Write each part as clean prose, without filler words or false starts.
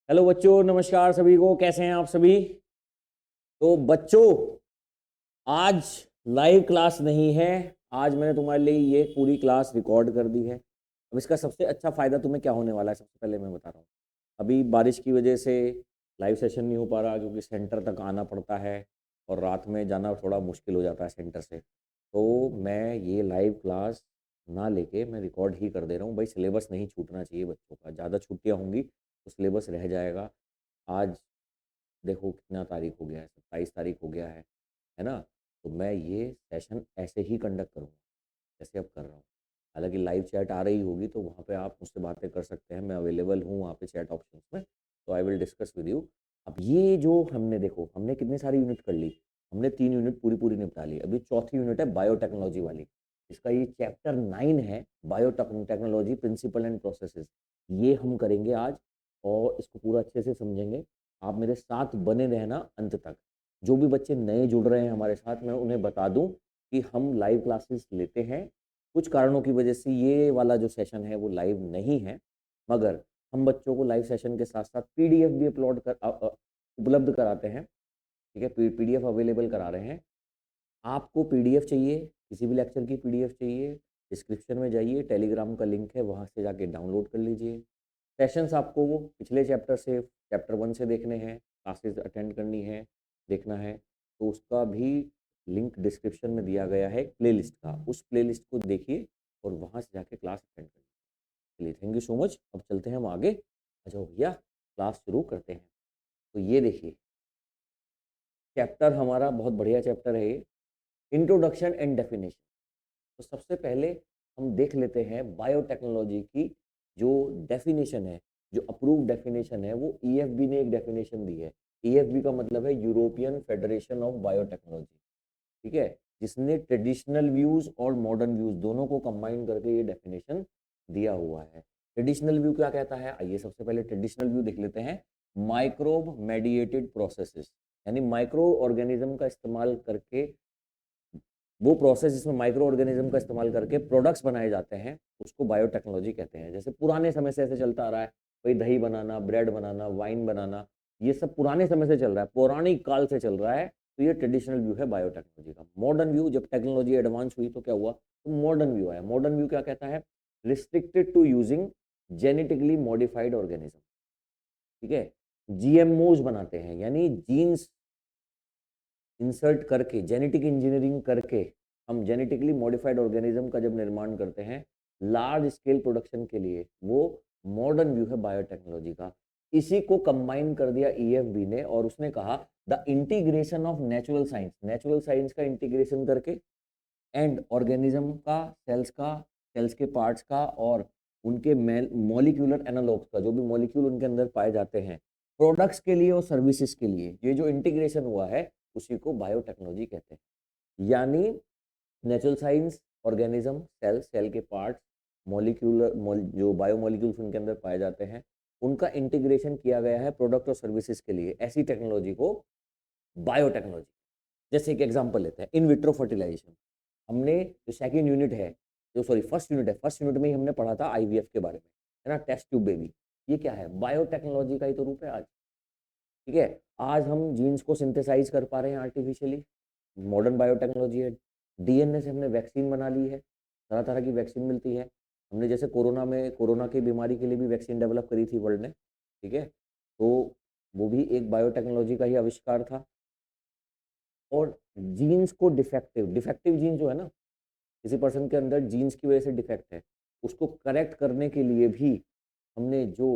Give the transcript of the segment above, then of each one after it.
Hello बच्चों, नमस्कार सभी को। कैसे हैं आप सभी? तो बच्चों, आज लाइव क्लास नहीं है। आज मैंने तुम्हारे लिए ये पूरी क्लास रिकॉर्ड कर दी है। अब इसका सबसे अच्छा फ़ायदा तुम्हें क्या होने वाला है, सबसे पहले मैं बता रहा हूँ। अभी बारिश की वजह से लाइव सेशन नहीं हो पा रहा, क्योंकि सेंटर तक आना पड़ता है और रात में जाना थोड़ा मुश्किल हो जाता है सेंटर से। तो मैं ये लाइव क्लास ना लेके मैं रिकॉर्ड ही कर दे रहा हूँ। भाई, सिलेबस नहीं छूटना चाहिए बच्चों का। ज़्यादा छुट्टियाँ होंगी तो सिलेबस रह जाएगा। आज देखो कितना तारीख हो गया है, 27 तारीख हो गया है ना। तो मैं ये सेशन ऐसे ही कंडक्ट करूँगा जैसे अब कर रहा हूँ। हालांकि लाइव चैट आ रही होगी तो वहाँ पे आप मुझसे बातें कर सकते हैं, मैं अवेलेबल हूँ वहाँ पे चैट ऑप्शंस में। तो I will discuss with you. अब ये जो हमने देखो, हमने कितनी सारी यूनिट कर ली। हमने 3 यूनिट पूरी पूरी निपटा ली। अभी चौथी यूनिट है बायोटेक्नोलॉजी वाली। इसका ये चैप्टर 9 है, बायोटेक्नोलॉजी प्रिंसिपल एंड प्रोसेसेस। ये हम करेंगे आज और इसको पूरा अच्छे से समझेंगे। आप मेरे साथ बने रहना अंत तक। जो भी बच्चे नए जुड़ रहे हैं हमारे साथ, मैं उन्हें बता दूं कि हम लाइव क्लासेस लेते हैं। कुछ कारणों की वजह से ये वाला जो सेशन है वो लाइव नहीं है, मगर हम बच्चों को लाइव सेशन के साथ साथ पीडीएफ भी उपलब्ध कराते हैं। ठीक है, पीडीएफ अवेलेबल करा रहे हैं। आपको पीडीएफ चाहिए, किसी भी लेक्चर की पीडीएफ चाहिए, डिस्क्रिप्शन में जाइए, टेलीग्राम का लिंक है, वहाँ से जाके डाउनलोड कर लीजिए। सेशंस आपको वो पिछले चैप्टर से, चैप्टर 1 से देखने हैं, क्लासेस अटेंड करनी है, देखना है, तो उसका भी लिंक डिस्क्रिप्शन में दिया गया है प्लेलिस्ट का। उस प्लेलिस्ट को देखिए और वहाँ से जाके क्लास अटेंड करिए। चलिए, थैंक यू सो मच। अब चलते हैं हम आगे। आ जाओ भैया, क्लास शुरू करते हैं। तो ये देखिए, चैप्टर हमारा बहुत बढ़िया चैप्टर है ये, इंट्रोडक्शन एंड डेफिनेशन। तो सबसे पहले हम देख लेते हैं बायोटेक्नोलॉजी की जो डेफिनेशन है, जो अप्रूव डेफिनेशन है, वो ईएफबी ने एक डेफिनेशन दी है। ईएफबी का मतलब है यूरोपियन फेडरेशन ऑफ बायोटेक्नोलॉजी। ठीक है, जिसने ट्रेडिशनल व्यूज और मॉडर्न व्यूज दोनों को कंबाइन करके ये डेफिनेशन दिया हुआ है। ट्रेडिशनल व्यू क्या कहता है, आइए सबसे पहले ट्रेडिशनल व्यू देख लेते हैं। माइक्रोब मेडिएटेड प्रोसेसेस, यानी माइक्रो ऑर्गेनिज्म का इस्तेमाल करके, वो प्रोसेस जिसमें माइक्रो ऑर्गेनिज्म का इस्तेमाल करके प्रोडक्ट्स बनाए जाते हैं, उसको बायोटेक्नोलॉजी कहते हैं। जैसे पुराने समय से ऐसे चलता आ रहा है, भाई दही बनाना, ब्रेड बनाना, वाइन बनाना, ये सब पुराने समय से चल रहा है, पौराणिक काल से चल रहा है। तो ये ट्रेडिशनल व्यू है बायोटेक्नोलॉजी का। मॉडर्न व्यू, जब टेक्नोलॉजी एडवांस हुई तो क्या हुआ, तो मॉडर्न व्यू आया। मॉडर्न व्यू क्या कहता है, restricted to using genetically modified organism. ठीक है, जीएमओज बनाते हैं, यानी जीन्स इंसर्ट करके, जेनेटिक इंजीनियरिंग करके हम जेनेटिकली मॉडिफाइड ऑर्गेनिज्म का जब निर्माण करते हैं लार्ज स्केल प्रोडक्शन के लिए, वो मॉडर्न व्यू है बायोटेक्नोलॉजी का। इसी को कंबाइन कर दिया ईएफबी ने, और उसने कहा the integration of natural science, natural science का इंटीग्रेशन करके, एंड ऑर्गेनिज्म का, सेल्स का, सेल्स के पार्ट्स का, और उनके मॉलिक्यूलर एनालॉग्स का, जो भी मॉलिक्यूल उनके अंदर पाए जाते हैं प्रोडक्ट्स के लिए और सर्विसेज के लिए, ये जो इंटीग्रेशन हुआ है उसी को बायोटेक्नोलॉजी कहते हैं। यानी natural science, organism, cell, cell के पार्ट्स, मॉलिक्यूलर जो बायोमोलिक्यूल्स उनके अंदर पाए जाते हैं, उनका इंटीग्रेशन किया गया है प्रोडक्ट और सर्विसेज के लिए, ऐसी टेक्नोलॉजी को बायोटेक्नोलॉजी। जैसे एक एग्जांपल लेते हैं, इन विट्रो फर्टिलाइजेशन। हमने जो सेकंड यूनिट है, जो सॉरी फर्स्ट यूनिट है, फर्स्ट यूनिट में ही हमने पढ़ा था आईवीएफ के बारे में, है ना, टेस्ट ट्यूब बेबी। ये क्या है, बायोटेक्नोलॉजी का ही तो रूप है आज। ठीक है, आज हम जीन्स को सिंथेसाइज कर पा रहे हैं आर्टिफिशियली, मॉडर्न बायोटेक्नोलॉजी है। डीएनए से हमने वैक्सीन बना ली है, तरह तरह की वैक्सीन मिलती है। हमने जैसे कोरोना में, कोरोना की बीमारी के लिए भी वैक्सीन डेवलप करी थी वर्ल्ड ने। ठीक है, तो वो भी एक बायोटेक्नोलॉजी का ही आविष्कार था। और जीन्स को डिफेक्टिव, डिफेक्टिव जीन जो है ना, किसी पर्सन के अंदर जीन्स की वजह से डिफेक्ट है, उसको करेक्ट करने के लिए भी हमने जो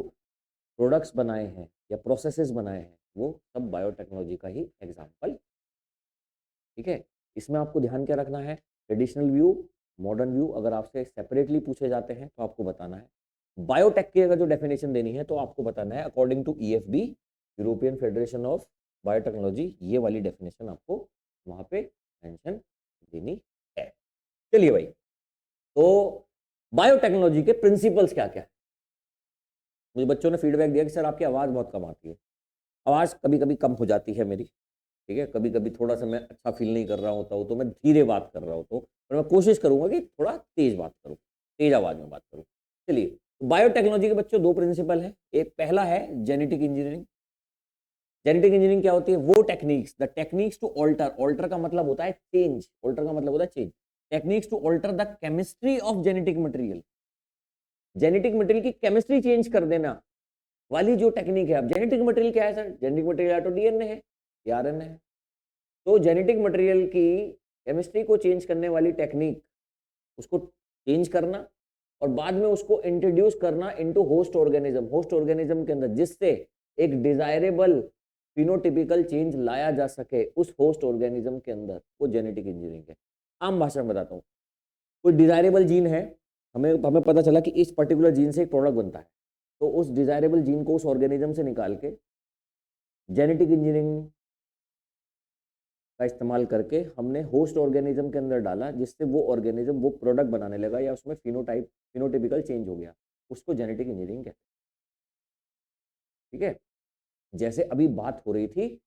प्रोडक्ट्स बनाए हैं या प्रोसेसेस बनाए हैं, वो सब बायोटेक्नोलॉजी का ही एग्जाम्पल। ठीक है, इसमें आपको ध्यान क्या रखना है, ट्रेडिशनल व्यू, मॉडर्न व्यू अगर आपसे सेपरेटली पूछे जाते हैं तो आपको बताना है। बायोटेक की अगर जो डेफिनेशन देनी है तो आपको बताना है according to EFB, European federation of biotechnology, ये वाली डेफिनेशन आपको वहां पे मेंशन देनी है। चलिए भाई, तो बायोटेक्नोलॉजी के प्रिंसिपल्स क्या क्या है। मुझे बच्चों ने फीडबैक दिया कि सर आपकी आवाज़ बहुत कम आती है। आवाज़ कभी कभी कम हो जाती है मेरी। ठीक है, कभी कभी थोड़ा सा मैं अच्छा फील नहीं कर रहा होता हूँ तो मैं धीरे बात कर रहा होता हूँ, पर मैं कोशिश करूंगा कि थोड़ा तेज बात करूँ, तेज आवाज़ में बात करूँ। चलिए, बायोटेक्नोलॉजी के बच्चों दो प्रिंसिपल है, एक पहला है जेनेटिक इंजीनियरिंग। जेनेटिक इंजीनियरिंग क्या होती है? वो techniques, the techniques to alter, alter का मतलब होता है चेंज, ऑल्टर का मतलब होता है change, techniques to alter the chemistry of genetic material, genetic material की केमिस्ट्री चेंज कर देना वाली जो टेक्निक है। अब जेनेटिक मटेरियल क्या है सर? जेनेटिक मटेरियल या तो डीएनए है या आरएनए है। तो जेनेटिक मटेरियल की केमिस्ट्री को चेंज करने वाली टेक्निक, उसको चेंज करना और बाद में उसको इंट्रोड्यूस करना into host organism, host organism के अंदर, जिससे एक डिजायरेबल फिनोटिपिकल चेंज लाया जा सके उस होस्ट ऑर्गेनिज्म के अंदर, वो जेनेटिक इंजीनियरिंग है। आम भाषा में बताता हूँ, कोई डिजायरेबल जीन है, हमें पता चला कि इस पर्टिकुलर जीन से एक प्रोडक्ट बनता है, तो उस डिजायरेबल जीन को उस ऑर्गेनिज्म से निकाल के जेनेटिक इंजीनियरिंग का इस्तेमाल करके हमने होस्ट ऑर्गेनिज्म के अंदर डाला, जिससे वो ऑर्गेनिज्म वो प्रोडक्ट बनाने लगा या उसमें फिनोटिपिकल चेंज हो गया, उसको जेनेटिक इंजीनियरिंग कहते हैं। ठीक है, जैसे अभी बात हो रही थी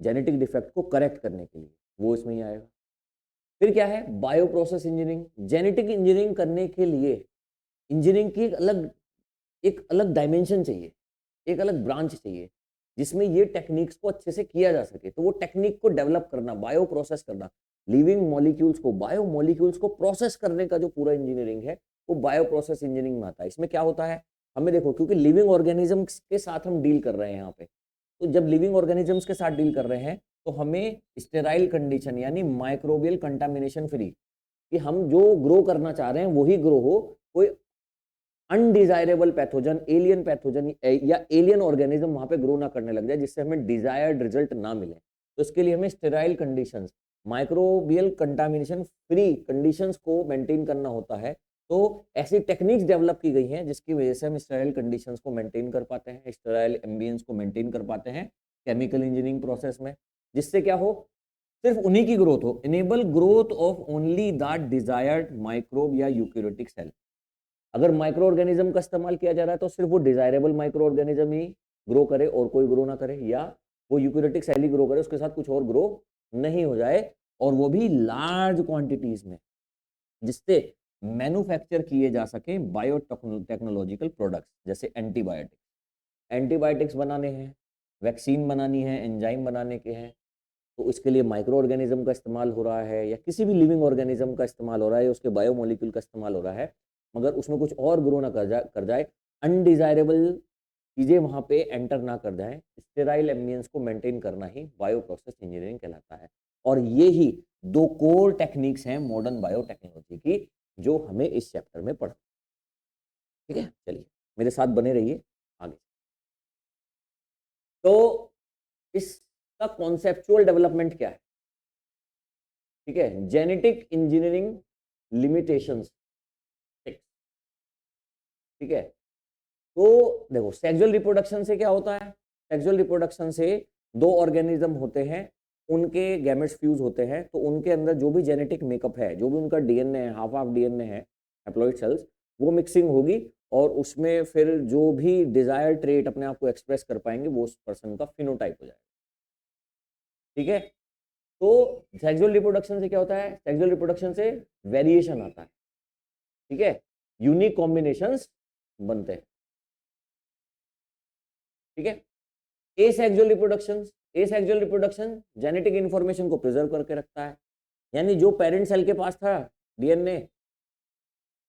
जेनेटिक डिफेक्ट को करेक्ट करने के लिए, वो इसमें ही आएगा। फिर क्या है? Bio process engineering. Genetic engineering करने के लिए इंजीनियरिंग की एक अलग डायमेंशन चाहिए, एक अलग ब्रांच चाहिए, जिसमें ये टेक्निक्स को अच्छे से किया जा सके। तो वो टेक्निक को डेवलप करना, बायो प्रोसेस करना, लिविंग मॉलिक्यूल्स को, बायो मॉलिक्यूल्स को प्रोसेस करने का जो पूरा इंजीनियरिंग है, वो बायो प्रोसेस इंजीनियरिंग में आता है। इसमें क्या होता है? हमें देखो, क्योंकि लिविंग ऑर्गेनिजम्स के साथ हम डील कर रहे हैं यहाँ पे, तो जब लिविंग ऑर्गेनिजम्स के साथ डील कर रहे हैं तो हमें स्टेराइल कंडीशन यानी माइक्रोबियल कंटामिनेशन फ्री, कि हम जो ग्रो करना चाह रहे हैं वही ग्रो हो, कोई अनडिजायरेबल पैथोजन, एलियन पैथोजन या एलियन ऑर्गेनिज्म वहां पे ग्रो ना करने लग जाए, जिससे हमें डिजायर्ड रिजल्ट ना मिले। तो इसके लिए हमें sterile conditions, microbial contamination free conditions को मेंटेन करना होता है। तो ऐसी टेक्निक्स डेवलप की गई हैं जिसकी वजह से हम स्टेराइल कंडीशंस को मेंटेन कर पाते हैं, स्टेराइल एम्बियंस को मेंटेन कर पाते हैं केमिकल इंजीनियरिंग प्रोसेस में, जिससे क्या हो? सिर्फ उन्हीं की ग्रोथ हो, enable growth of only that desired microbe या यूकेरियोटिक सेल। अगर माइक्रो ऑर्गेनिज्म का इस्तेमाल किया जा रहा है तो सिर्फ वो डिजायरेबल माइक्रो ऑर्गेनिज्म ही ग्रो करे और कोई ग्रो ना करे, या वो यूकेरियोटिक सेल ही ग्रो करे, उसके साथ कुछ और ग्रो नहीं हो जाए, और वो भी लार्ज क्वांटिटीज में, जिससे मैन्युफैक्चर किए जा सके बायोटेक्नोलॉजिकल प्रोडक्ट्स, जैसे एंटीबायोटिक्स बनाने हैं, वैक्सीन बनानी है, एंजाइम बनाने के हैं, तो इसके लिए माइक्रो ऑर्गेनिज्म का इस्तेमाल हो रहा है या किसी भी लिविंग ऑर्गेनिज्म का इस्तेमाल हो रहा है, उसके बायोमोलिक्यूल का इस्तेमाल हो रहा है, मगर उसमें कुछ और ग्रो ना कर जाए, अनडिजायरेबल चीज़ें वहाँ पे एंटर ना कर जाए, स्टेराइल एम्बियंस को मेंटेन करना ही बायो प्रोसेस इंजीनियरिंग कहलाता है। और ये ही दो कोर टेक्निक्स हैं मॉडर्न बायोटेक्नोलॉजी की, जो हमें इस चैप्टर में पढ़ा। ठीक है, चलिए मेरे साथ बने रहिए आगे। तो इसका कॉन्सेप्चुअल डेवलपमेंट क्या है? ठीक है, जेनेटिक इंजीनियरिंग लिमिटेशंस। ठीक है, तो देखो, सेक्सुअल रिप्रोडक्शन से क्या होता है? सेक्सुअल रिप्रोडक्शन से दो ऑर्गेनिज्म होते हैं, उनके गैमेट्स फ्यूज होते हैं, तो उनके अंदर जो भी जेनेटिक मेकअप है, जो भी उनका डीएनए है, हाफ डीएनए है, हैप्लॉइड सेल्स, वो मिक्सिंग होगी और उसमें फिर जो भी डिजायर ट्रेट अपने आप को एक्सप्रेस कर पाएंगे वो उस पर्सन का फिनोटाइप हो जाएगा। ठीक है, तो सेक्सुअल रिप्रोडक्शन से क्या होता है? सेक्सुअल रिप्रोडक्शन से वेरिएशन आता है। ठीक है, यूनिक कॉम्बिनेशंस बनते हैं। ठीक है, एसेक्सुअल रिप्रोडक्शन जेनेटिक इंफॉर्मेशन को प्रिजर्व करके रखता है, यानी जो पेरेंट सेल के पास था डीएनए,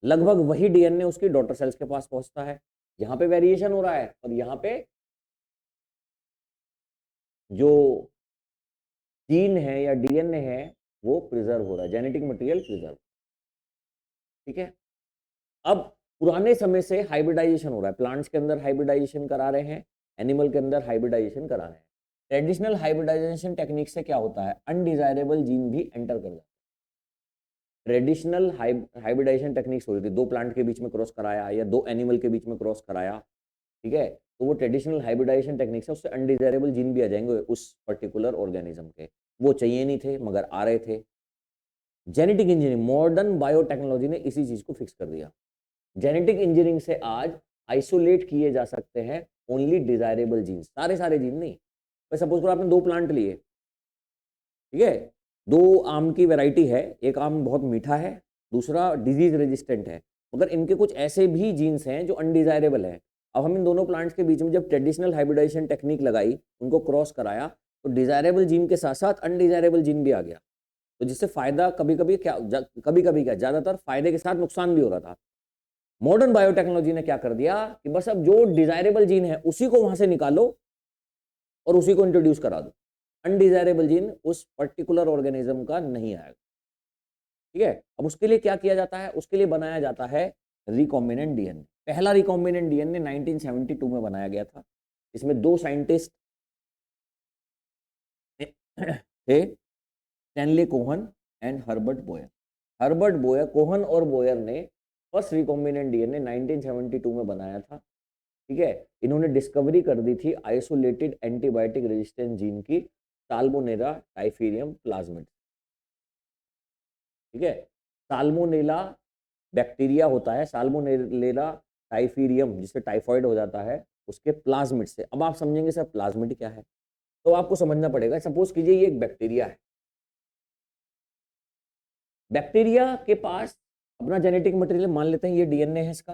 लगभग वही डीएनए उसकी डॉटर सेल्स के पास पहुंचता है। यहाँ पे वेरिएशन हो रहा है और यहाँ पे जो जीन है या डीएनए है वो प्रिजर्व हो रहा है, जेनेटिक मटेरियल प्रिजर्व। ठीक है, अब पुराने समय से हाइब्रिडाइजेशन हो रहा है, प्लांट्स के अंदर हाइब्रिडाइजेशन करा रहे हैं, एनिमल के अंदर हाइब्रिडाइजेशन करा रहे हैं। ट्रेडिशनल हाइब्रिडाइजेशन टेक्निक से क्या होता है? अनडिजायरेबल जीन भी एंटर कर जाता है। ट्रेडिशनल हाइब्रिडाइजेशन टेक्निक्स होती थी, दो प्लांट के बीच में क्रॉस कराया या दो एनिमल के बीच में क्रॉस कराया। ठीक है, तो वो ट्रेडिशनल हाइब्रिडाइजेशन टेक्निक्स है, उससे अनडिजायरेबल जीन भी आ जाएंगे उस पर्टिकुलर ऑर्गेनिज्म के, वो चाहिए नहीं थे मगर आ रहे थे। जेनेटिक इंजीनियरिंग, मॉडर्न बायोटेक्नोलॉजी ने इसी चीज को फिक्स कर दिया। जेनेटिक इंजीनियरिंग से आज आइसोलेट किए जा सकते हैं ओनली डिजायरेबल जीन, सारे जीन नहीं। सपोज करो आपने दो प्लांट लिए, ठीक है, दो आम की वैरायटी है, एक आम बहुत मीठा है, दूसरा डिजीज रेजिस्टेंट है, मगर इनके कुछ ऐसे भी जीन्स हैं जो अनडिजायरेबल हैं। अब हम इन दोनों प्लांट्स के बीच में जब ट्रेडिशनल हाइब्रिडाइजेशन टेक्निक लगाई, उनको क्रॉस कराया, तो डिजायरेबल जीन के साथ साथ अनडिजायरेबल जीन भी आ गया। तो जिससे फायदा कभी कभी क्या ज्यादातर फायदे के साथ नुकसान भी हो रहा था। मॉडर्न बायोटेक्नोलॉजी ने क्या कर दिया कि बस अब जो डिजायरेबल जीन है उसी को वहां से निकालो और उसी को इंट्रोड्यूस करा दो, अनडिजायरेबल जीन उस पर्टिकुलर ऑर्गेनिज्म का नहीं आएगा। ठीक है, अब उसके लिए क्या किया जाता है, उसके लिए बनाया जाता है रिकॉम्बिनेंट डीएनए। पहला रिकॉम्बिनेंट डीएनए 1972 में बनाया गया था। इसमें दो साइंटिस्ट थे, स्टैनली कोहन एंड हर्बर्ट बोयर। हर्बर्ट बोयर, कोहन और बोयर ने फर्स्ट रिकॉम्बिनेंट डीएनए 1972 में बनाया था। ठीक है, इन्होंने डिस्कवरी कर दी थी आइसोलेटेड एंटीबायोटिक रेजिस्टेंट जीन की, साल्मोनेला टाइफीरियम प्लाज्मिड। ठीक है, साल्मोनेला बैक्टीरिया होता है, साल्मोनेला टाइफीरियम जिससे टाइफाइड हो जाता है, उसके प्लाज्मिड से। अब आप समझेंगे सर प्लाज्मिड क्या है, तो आपको समझना पड़ेगा। सपोज कीजिए ये एक बैक्टीरिया है, बैक्टीरिया के पास अपना जेनेटिक मटेरियल, मान लेते हैं ये डीएनए है इसका,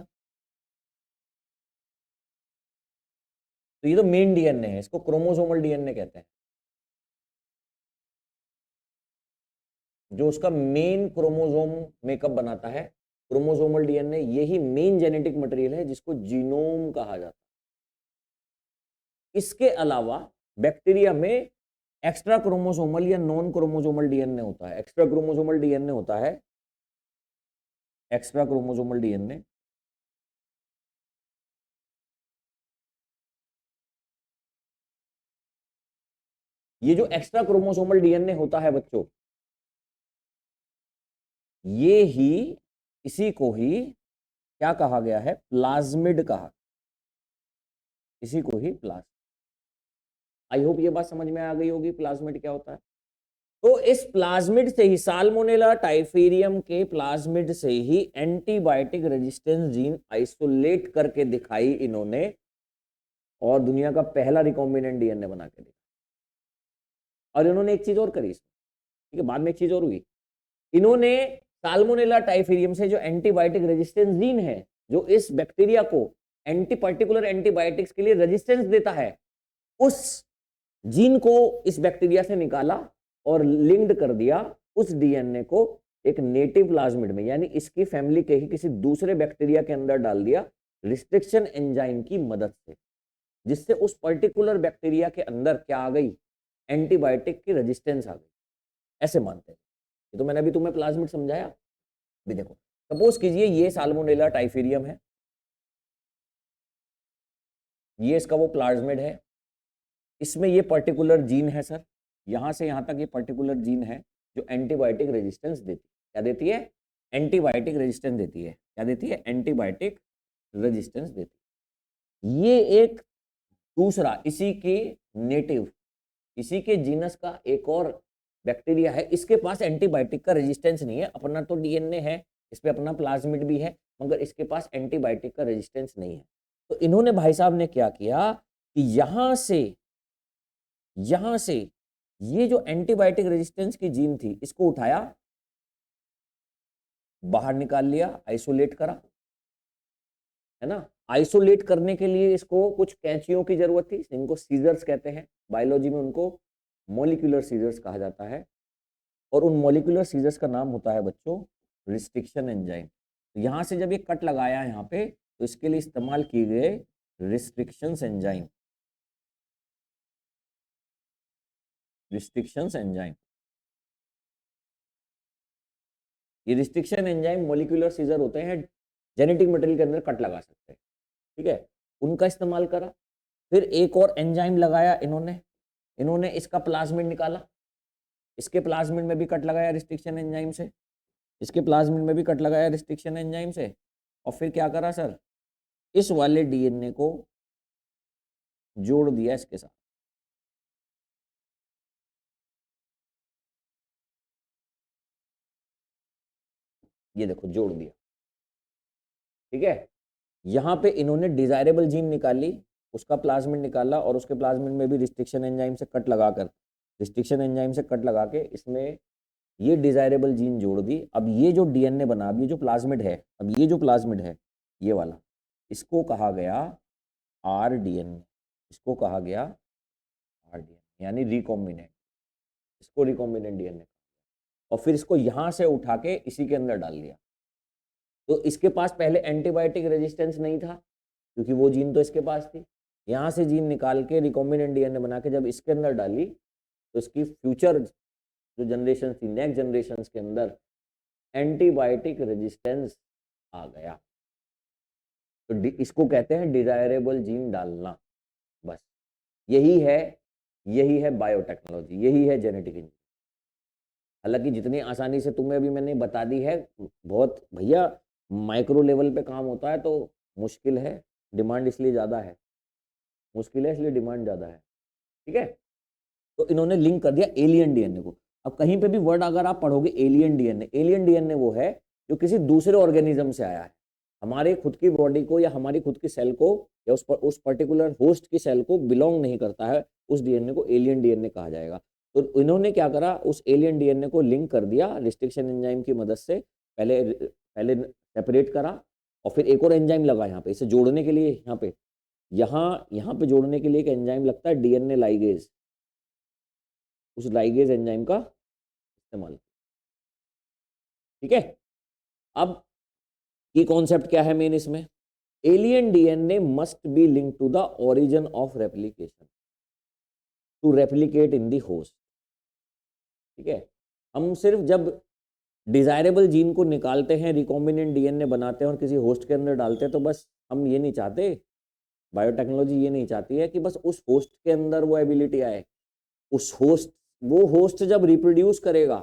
तो ये तो मेन डीएनए है, इसको क्रोमोसोमल डीएनए कहते हैं। जो उसका मेन क्रोमोसोम मेकअप बनाता है, क्रोमोसोमल डीएनए, यही मेन जेनेटिक मटेरियल है जिसको जीनोम कहा जाता है। इसके अलावा बैक्टीरिया में एक्स्ट्रा क्रोमोसोमल या नॉन क्रोमोसोमल डीएनए होता है। एक्स्ट्रा क्रोमोसोमल डीएनए होता है, एक्स्ट्रा क्रोमोसोमल डीएनए ये जो एक्स्ट्रा क्रोमोसोमल डीएनए होता है बच्चों, ये ही, इसी को ही क्या कहा गया है, प्लाज्मिड कहा, इसी को ही प्लाज्मिड। आई होप ये बात समझ में आ गई होगी प्लाज्मिड क्या होता है। तो इस प्लाज्मिड से ही, साल्मोनेला टाइफीरियम के प्लाज्मिड से ही एंटीबायोटिक रेजिस्टेंस जीन आइसोलेट करके दिखाई इन्होंने, और दुनिया का पहला रिकॉम्बिनेंट डीएनए बना के दिखा। और इन्होंने एक चीज और करी, ठीक है, बाद में एक चीज और हुई, इन्होंने साल्मोनेला टाइफीरियम से जो एंटीबायोटिक रेजिस्टेंस जीन है, जो इस बैक्टीरिया को पर्टिकुलर एंटीबायोटिक्स के लिए रेजिस्टेंस देता है, उस जीन को इस बैक्टीरिया से निकाला और लिंक्ड कर दिया उस डीएनए को एक नेटिव प्लाज्मिड में, यानी इसकी फैमिली के ही किसी दूसरे बैक्टीरिया के अंदर डाल दिया रिस्ट्रिक्शन एंजाइम की मदद से, जिससे उस पर्टिकुलर बैक्टीरिया के अंदर क्या आ गई, एंटीबायोटिक की रेजिस्टेंस आ गई। ऐसे मानते हैं। ये तो मैंने अभी तुम्हें प्लाज्मिड समझाया। भी देखो, सपोज कीजिए ये साल्मोनेला टाइफीरियम है, ये इसका वो प्लाज्मिड है, इसमें ये पर्टिकुलर जीन है सर, यहां से यहां तक ये पर्टिकुलर जीन है जो एंटीबायोटिक रेजिस्टेंस देती है। क्या देती है, एंटीबायोटिक रेजिस्टेंस देती है। क्या देती है, एंटीबायोटिक रेजिस्टेंस देती है। ये एक दूसरा इसी के नेटिव, इसी के जीनस का एक और बैक्टीरिया है, इसके पास एंटीबायोटिक का रेजिस्टेंस नहीं है, अपना तो डीएनए है, इस पे अपना प्लाज्मिड भी है, मगर इसके पास एंटीबायोटिक का रेजिस्टेंस नहीं है। तो इन्होंने भाई साहब ने क्या किया कि यहां से ये जो एंटीबायोटिक रेजिस्टेंस की जीन थी, इसको उठाया, बाहर निकाल लिया, आइसोलेट करा, है ना। आइसोलेट करने के लिए इसको कुछ कैंचियों की जरूरत थी, इनको सीजर्स कहते हैं, बायोलॉजी में उनको मॉलिक्यूलर सीजर्स कहा जाता है। और उन मॉलिक्यूलर सीजर्स का नाम होता है बच्चों रिस्ट्रिक्शन एंजाइम। तो यहां से जब ये कट लगाया यहाँ पे, तो इसके लिए इस्तेमाल किए गए रिस्ट्रिक्शंस एंजाइम, रिस्ट्रिक्शंस एंजाइम। ये रिस्ट्रिक्शन एंजाइम मॉलिक्यूलर सीजर होते हैं, जेनेटिक मटेरियल के अंदर कट लगा सकते हैं। ठीक है, उनका इस्तेमाल करा। फिर एक और एंजाइम लगाया इन्होंने, इन्होंने इसका प्लाज्मिड निकाला, इसके प्लाज्मिड में भी कट लगाया रिस्ट्रिक्शन एंजाइम से, इसके प्लाज्मिड में भी कट लगाया रिस्ट्रिक्शन एंजाइम से, और फिर क्या करा सर, इस वाले डीएनए को जोड़ दिया इसके साथ। ये देखो जोड़ दिया। ठीक है, यहां पे इन्होंने डिजायरेबल जीन निकाली, उसका प्लाज्मिड निकाला, और उसके प्लाज्मिड में भी रिस्ट्रिक्शन एंजाइम से कट लगाकर, रिस्ट्रिक्शन एंजाइम से कट लगा के इसमें ये डिजायरेबल जीन जोड़ दी। अब ये जो डीएनए बना, अब ये जो प्लाज्मिड है, अब ये जो प्लाज्मिड है ये वाला, इसको कहा गया आरडीएनए, इसको कहा गया आरडीएनए यानी रिकॉम्बिनेंट, इसको रिकॉम्बिनेंट डीएनए। और फिर इसको यहां से उठा के इसी के अंदर डाल दिया। तो इसके पास पहले एंटीबायोटिक रेजिस्टेंस नहीं था क्योंकि वो जीन तो इसके पास थी। यहाँ से जीन निकाल के रिकॉम्बिनेंट डीएनए बना के जब इसके अंदर डाली तो इसकी फ्यूचर जो जनरेशन थी, नेक्स्ट जनरेशन के अंदर एंटीबायोटिक रेजिस्टेंस आ गया। तो इसको कहते हैं डिजायरेबल जीन डालना। बस यही है बायोटेक्नोलॉजी, यही है जेनेटिक इंजीनियरिंग। हालांकि जितनी आसानी से तुम्हें अभी मैंने बता दी है, बहुत भैया माइक्रो लेवल पे काम होता है तो मुश्किल है, डिमांड इसलिए ज़्यादा है, मुश्किल है इसलिए डिमांड ज़्यादा है। ठीक है, तो इन्होंने लिंक कर दिया एलियन डीएनए को। अब कहीं पे भी वर्ड अगर आप पढ़ोगे एलियन डीएनए, एलियन डीएनए वो है जो किसी दूसरे ऑर्गेनिज्म से आया है। हमारे खुद की बॉडी को या हमारी खुद की सेल को या उस पर्टिकुलर होस्ट की सेल को बिलोंग नहीं करता है, उस डीएनए को एलियन डीएनए कहा जाएगा। तो इन्होंने क्या करा, उस एलियन डीएनए को लिंक कर दिया रिस्ट्रिक्शन एंजाइम की मदद से। पहले पहले सेपरेट करा और फिर एक और एंजाइम लगा यहाँ पे इसे जोड़ने के लिए। यहाँ पे जोड़ने के लिए एक एंजाइम लगता है डीएनए लाइगेज, उस लाइगेज एंजाइम का इस्तेमाल। ठीक है, अब ये कॉन्सेप्ट क्या है मेन इसमें, alien DNA must be link to the origin of replication to replicate in the host. ठीक है, हम सिर्फ जब डिजायरेबल जीन को निकालते हैं, रिकॉम्बिनेंट डीएनए बनाते हैं और किसी होस्ट के अंदर डालते हैं, तो बस हम ये नहीं चाहते, बायोटेक्नोलॉजी ये नहीं चाहती है कि बस उस होस्ट के अंदर वो एबिलिटी आए। वो होस्ट जब रिप्रोड्यूस करेगा,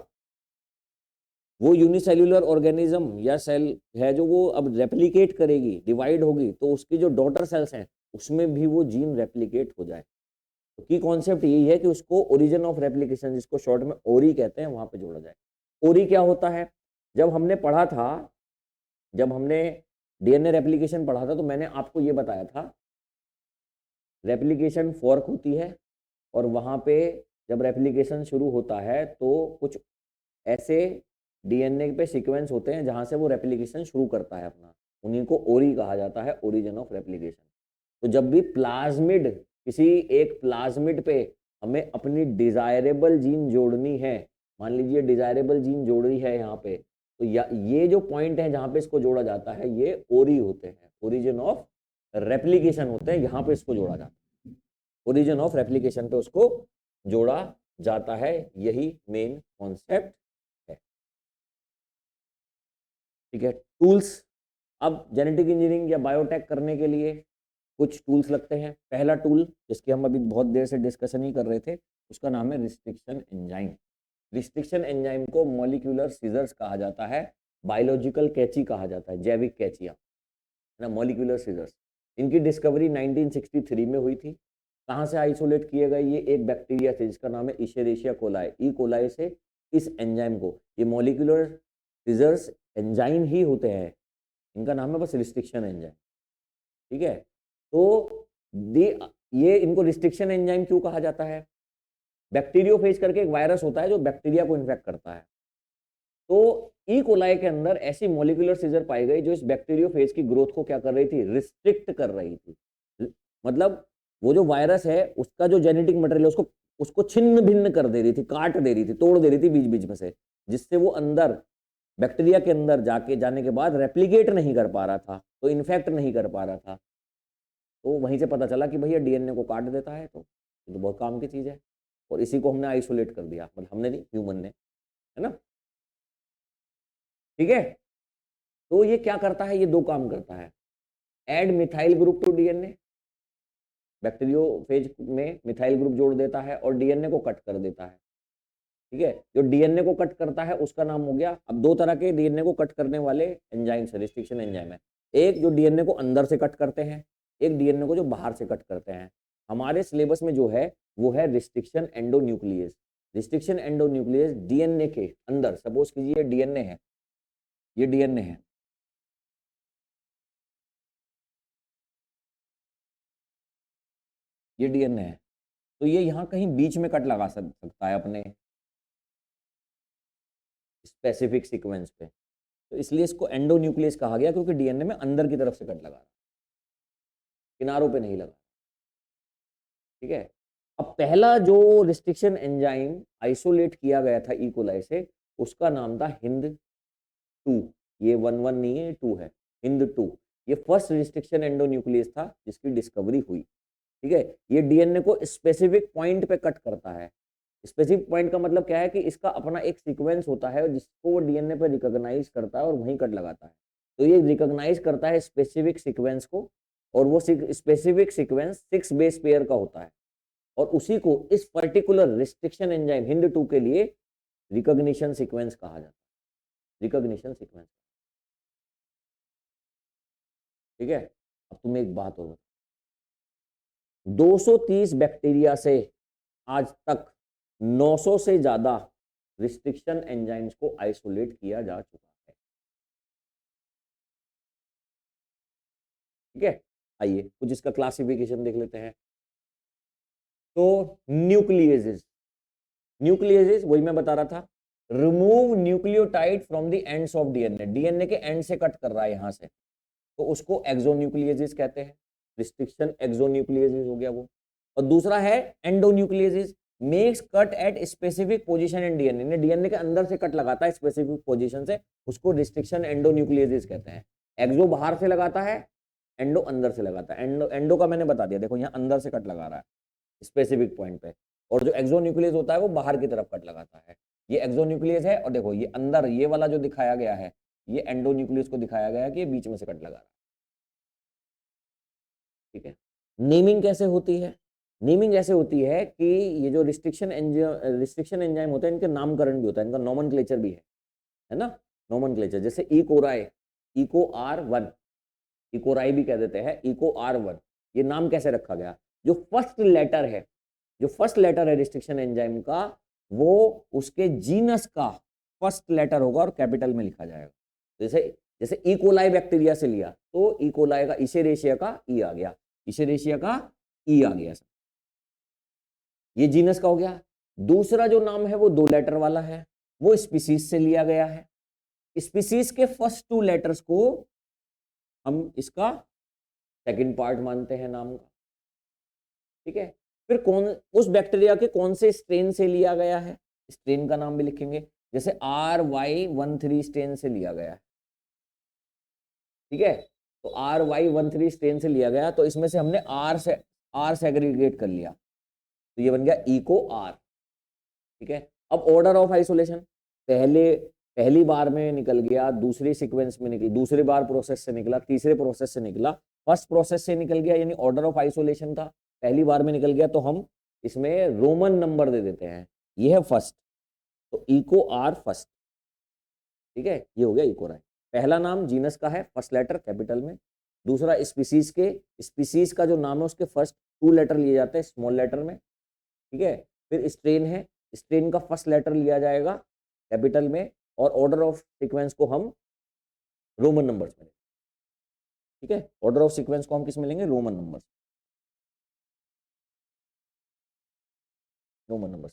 वो यूनिसेल्युलर ऑर्गेनिज्म या सेल है जो वो अब रेप्लिकेट करेगी, डिवाइड होगी, तो उसकी जो डॉटर सेल्स हैं उसमें भी वो जीन रेप्लिकेट हो जाए। तो की कॉन्सेप्ट यही है कि उसको ओरिजिन ऑफ रेप्लिकेशन, जिसको शॉर्ट में ओरी कहते हैं, वहां पे जोड़ा जाए। ओरी क्या होता है, जब हमने पढ़ा था, जब हमने डीएनए रेप्लिकेशन पढ़ा था, तो मैंने आपको ये बताया था रेप्लिकेशन फॉर्क होती है और वहां पे जब रेप्लिकेशन शुरू होता है तो कुछ ऐसे डीएनए पे सीक्वेंस होते हैं जहां से वो रेप्लिकेशन शुरू करता है अपना, उन्हीं को ओरी कहा जाता है, ओरिजिन ऑफ रेप्लिकेशन। तो जब भी प्लाज्मिड, किसी एक प्लाज्मिड पे हमें अपनी डिजायरेबल जीन जोड़नी है, मान लीजिए डिजायरेबल जीन जोड़ रही है यहाँ पे, तो ये जो पॉइंट है जहां पे इसको जोड़ा जाता है ये ओरी होते हैं, ओरिजिन ऑफ रेप्लिकेशन होते हैं, यहाँ पे इसको जोड़ा जाता है, ओरिजिन ऑफ रेप्लिकेशन पे उसको जोड़ा जाता है, यही मेन कॉन्सेप्ट है। ठीक है, टूल्स। अब जेनेटिक इंजीनियरिंग या बायोटेक करने के लिए कुछ टूल्स लगते हैं। पहला टूल जिसकी हम अभी बहुत देर से डिस्कशन ही कर रहे थे, उसका नाम है रिस्ट्रिक्शन एंजाइम। रिस्ट्रिक्शन एंजाइम को मॉलिक्यूलर सीजर्स कहा जाता है, बायोलॉजिकल कैची कहा जाता है, जैविक कैचियां ना, मॉलिक्यूलर सीजर्स। इनकी डिस्कवरी 1963 में हुई थी। कहाँ से आइसोलेट किए गए, ये एक बैक्टीरिया थे जिसका नाम है इशेरेशिया कोलाई, ई कोलाई से इस एंजाइम को, ये मॉलिक्यूलर सीजर्स एंजाइम ही होते हैं, इनका नाम है बस रिस्ट्रिक्शन एंजाइम। ठीक है, तो ये इनको रिस्ट्रिक्शन एंजाइम क्यों कहा जाता है, बैक्टीरियोफेज करके एक वायरस होता है जो बैक्टीरिया को इन्फेक्ट करता है। तो ई कोलाई के अंदर ऐसी मॉलिक्यूलर सीजर पाई गई जो इस बैक्टीरियोफेज की ग्रोथ को क्या कर रही थी, रिस्ट्रिक्ट कर रही थी। मतलब वो जो वायरस है उसका जो जेनेटिक मटेरियल है उसको उसको छिन्न भिन्न कर दे रही थी, काट दे रही थी, तोड़ दे रही थी बीच बीच में से, जिससे वो अंदर बैक्टीरिया के अंदर जाने के बाद रेप्लिकेट नहीं कर पा रहा था, तो इन्फेक्ट नहीं कर पा रहा था। तो वहीं से पता चला कि भैया डीएनए को काट देता है, तो ये तो बहुत काम की चीज़ है, और इसी को हमने आइसोलेट कर दिया, मतलब हमने नहीं, ह्यूमन ने, है ना। ठीक है, तो ये क्या करता है, ये दो काम करता है, add methyl group to DNA, bacteriophage में मिथाइल ग्रुप जोड़ देता है और डीएनए को कट कर देता है। ठीक है, जो डीएनए को कट करता है उसका नाम हो गया, अब दो तरह के डीएनए को कट करने वाले एंजाइम्स है, रिस्ट्रिक्शन एंजाइम है। एक जो डीएनए को अंदर से कट करते हैं, एक डीएनए को जो बाहर से कट करते हैं। हमारे सिलेबस में जो है वो है restriction endonuclease. Restriction endonuclease DNA के अंदर, सपोज कीजिए डीएनए है, ये डीएनए है, ये डीएनए है, तो ये यहाँ कहीं बीच में कट लगा सकता है अपने स्पेसिफिक सीक्वेंस पे। तो इसलिए इसको एंडोन्यूक्लियस कहा गया, क्योंकि डीएनए में अंदर की तरफ से कट लगा, किनारों पे नहीं लगा। ठीक है। अब पहला जो रिस्ट्रिक्शन एंजाइम आइसोलेट किया गया था ई कोलाई से, उसका नाम था हिंद 2। ये 1 नहीं है, 2 है, हिंद 2। ये फर्स्ट रिस्ट्रिक्शन एंडोन्यूक्लियस था जिसकी डिस्कवरी हुई। ठीक है। ये डीएनए को स्पेसिफिक पॉइंट पे कट करता है। स्पेसिफिक पॉइंट का मतलब क्या है कि इसका अपना एक सीक्वेंस होता है जिसको वो डीएनए पे रिकॉग्नाइज करता है और वहीं कट लगाता है। तो ये रिकॉग्नाइज करता है स्पेसिफिक सीक्वेंस को, और वो स्पेसिफिक सीक्वेंस 6 बेस पेयर का होता है, और उसी को इस पर्टिकुलर रिस्ट्रिक्शन एंजाइम हिंद 2 के लिए रिकॉग्निशन सीक्वेंस कहा जाता है। Recognition sequence. ठीक है। अब तुम्हें एक बात और, 230 बैक्टीरिया से आज तक 900 से ज्यादा रिस्ट्रिक्शन एंजाइम्स को आइसोलेट किया जा चुका है। ठीक है। आइए कुछ इसका क्लासिफिकेशन देख लेते हैं। तो न्यूक्लियेजेस, न्यूक्लियेजेस वही मैं बता रहा था, remove nucleotide from the ends of DNA, DNA के एंड से कट कर रहा है यहां से, तो उसको एक्सोन्यूक्लियेजेस कहते हैं। रिस्ट्रिक्शन एक्सोन्यूक्लियेजेस हो गया वो। और दूसरा है endonucleases, makes cut at specific position in DNA, DNA के अंदर से कट लगाता है स्पेसिफिक पोजीशन से, उसको रिस्ट्रिक्शन एंडोन्यूक्लियेजेस कहते हैं। एक्सो बाहर से लगाता है, एंडो अंदर से लगाता है। एंडो एंडो का मैंने बता दिया, देखो यहाँ अंदर से कट लगा रहा है स्पेसिफिक पॉइंट पे, और जो एक्सोन्यूक्लियस होता है वो बाहर की तरफ कट लगाता है। ये एक्सोन्यूक्लियस है, और देखो ये अंदर ये वाला जो दिखाया गया है, ये एंडोन्यूक्लियस को दिखाया गया है कि ये बीच में से कट लगा रहा है। ठीक है। नेमिंग कैसे होती है? नेमिंग ऐसे होती है कि ये जो रिस्ट्रिक्शन एंजाइम होते हैं, इनके नामकरण भी होता है, इनका नोमेनक्लेचर भी है ना, नोमेनक्लेचर। जैसे ई कोराई, इको R1, इकोराई भी कह देते हैं, इको R1, ये नाम कैसे रखा गया? जो फर्स्ट लेटर है, जो फर्स्ट लेटर है रिस्ट्रिक्शन एंजाइम का, वो उसके जीनस का फर्स्ट लेटर होगा और कैपिटल में लिखा जाएगा। जैसे जैसे ई कोलाई बैक्टीरिया से लिया, तो ई कोलाई का इशेरेशिया का ई आ गया, इशेरेशिया का ई आ गया, ये जीनस का हो गया। दूसरा जो नाम है वो 2 लेटर वाला है, वो स्पीसीज से लिया गया है। स्पीसीज के फर्स्ट 2 लेटर्स को हम इसका सेकंड पार्ट मानते हैं नाम का। ठीक है। फिर कौन उस बैक्टीरिया के कौन से स्ट्रेन से लिया गया है, स्ट्रेन का नाम भी लिखेंगे। जैसे RY13 स्ट्रेन से लिया गया है। ठीक है। तो RY13 स्ट्रेन से लिया गया, तो इसमें से हमने आर सेग्रीगेट कर लिया, तो ये बन गया इको R। ठीक है। अब ऑर्डर ऑफ आइसोलेशन, पहली बार में निकल गया, दूसरे सीक्वेंस में निकल, दूसरे बार प्रोसेस से निकला, तीसरे प्रोसेस से निकला, फर्स्ट प्रोसेस से निकल गया, यानी ऑर्डर ऑफ आइसोलेशन था, पहली बार में निकल गया, तो हम इसमें रोमन नंबर दे देते हैं, ये है फर्स्ट, तो इको R फर्स्ट। ठीक है। ये हो गया इकोराई। पहला नाम जीनस का है, फर्स्ट लेटर कैपिटल में। दूसरा स्पीसीज के, स्पीसीज का जो नाम है उसके फर्स्ट 2 लेटर लिए जाते हैं स्मॉल लेटर में। ठीक है। फिर स्ट्रेन है, स्ट्रेन का फर्स्ट लेटर लिया जाएगा कैपिटल में, और ऑर्डर ऑफ सीक्वेंस को हम रोमन नंबर्स में। ठीक है। ऑर्डर ऑफ सीक्वेंस को हम किस में लेंगे? Roman numbers, Roman numbers.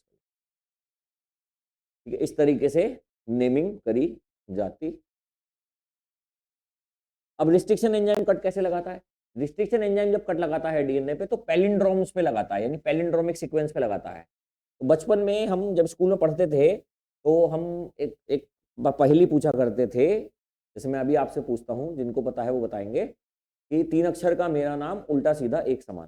ठीक है। इस तरीके से नेमिंग करी जाती। अब रिस्ट्रिक्शन एंजाइम कट कैसे लगाता है? रिस्ट्रिक्शन एंजाइम जब कट लगाता है डीएनए पे, तो पैलिंड्रोम्स पे लगाता है, यानी पैलिंड्रोमिक सीक्वेंस पे लगाता है। तो बचपन में हम जब स्कूल में पढ़ते थे, तो हम एक पहेली पूछा करते थे, जैसे मैं अभी आपसे पूछता हूँ, जिनको पता है वो बताएंगे, कि 3 अक्षर का मेरा नाम उल्टा सीधा एक समान,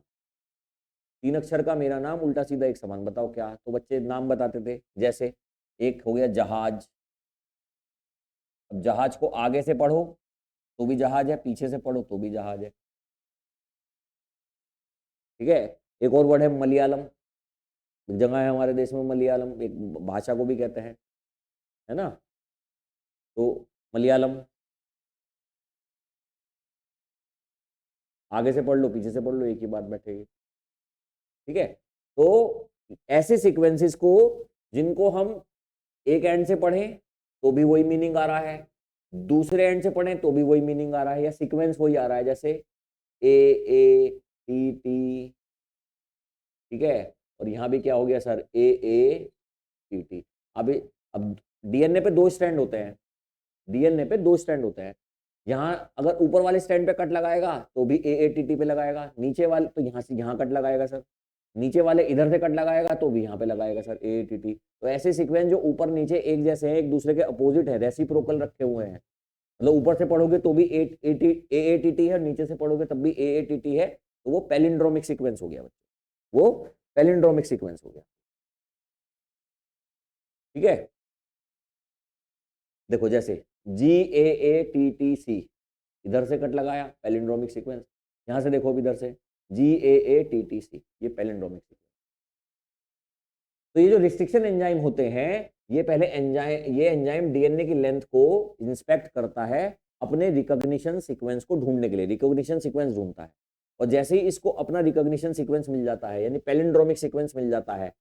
3 अक्षर का मेरा नाम उल्टा सीधा एक समान, बताओ क्या? तो बच्चे नाम बताते थे, जैसे एक हो गया जहाज। अब जहाज को आगे से पढ़ो तो भी जहाज है, पीछे से पढ़ो तो भी जहाज है। ठीक है। एक और वर्ड है मलयालम, एक जगह है हमारे देश में मलयालम, एक भाषा को भी कहते हैं, है ना, तो मलयालम, आगे से पढ़ लो पीछे से पढ़ लो, एक ही बात बैठेगी। ठीक है। तो ऐसे सीक्वेंसेस को, जिनको हम एक एंड से पढ़ें तो भी वही मीनिंग आ रहा है, दूसरे एंड से पढ़ें तो भी वही मीनिंग आ रहा है, या सीक्वेंस वही आ रहा है, जैसे A, A, T, T। ठीक है। और यहाँ भी क्या हो गया sir? A, A, T, T। अब डीएनए पे 2 स्ट्रैंड होते हैं, डीएनए पे 2 स्ट्रैंड होते हैं। यहाँ अगर ऊपर वाले स्ट्रैंड पे कट लगाएगा तो भी एएटीटी पे लगाएगा, नीचे वाले तो यहाँ से यहाँ कट लगाएगा सर, नीचे वाले इधर से कट लगाएगा तो भी यहाँ पे लगाएगा सर एएटीटी। तो ऐसे सीक्वेंस जो ऊपर नीचे एक जैसे हैं, एक दूसरे के अपोजिट है, रेसिप्रोकल रखे हुए हैं, मतलब ऊपर से पढ़ोगे तो भी एएटीटी है, नीचे से पढ़ोगे तब भी एएटीटी है, तो वो पैलिंड्रोमिक सीक्वेंस हो गया बच्चों, वो पैलिंड्रोमिक सीक्वेंस हो गया। ठीक है, देखो जैसे GAATTC, इधर से कट लगाया पैलिंड्रोमिक सीक्वेंस, यहां से देखो इधर से GAATTC, ये पैलिंड्रोमिक सीक्वेंस। तो ये जो रिस्ट्रिक्शन एंजाइम होते हैं, ये पहले ये एंजाइम डीएनए की लेंथ को इंस्पेक्ट करता है अपने रिकॉग्निशन सीक्वेंस को ढूंढने के लिए, रिकॉग्निशन सीक्वेंस ढूंढता है, और जैसे ही इसको अपना रिकॉग्निशन सीक्वेंस मिल जाता है, यानी पैलिंड्रोमिक सीक्वेंस मिल जाता है,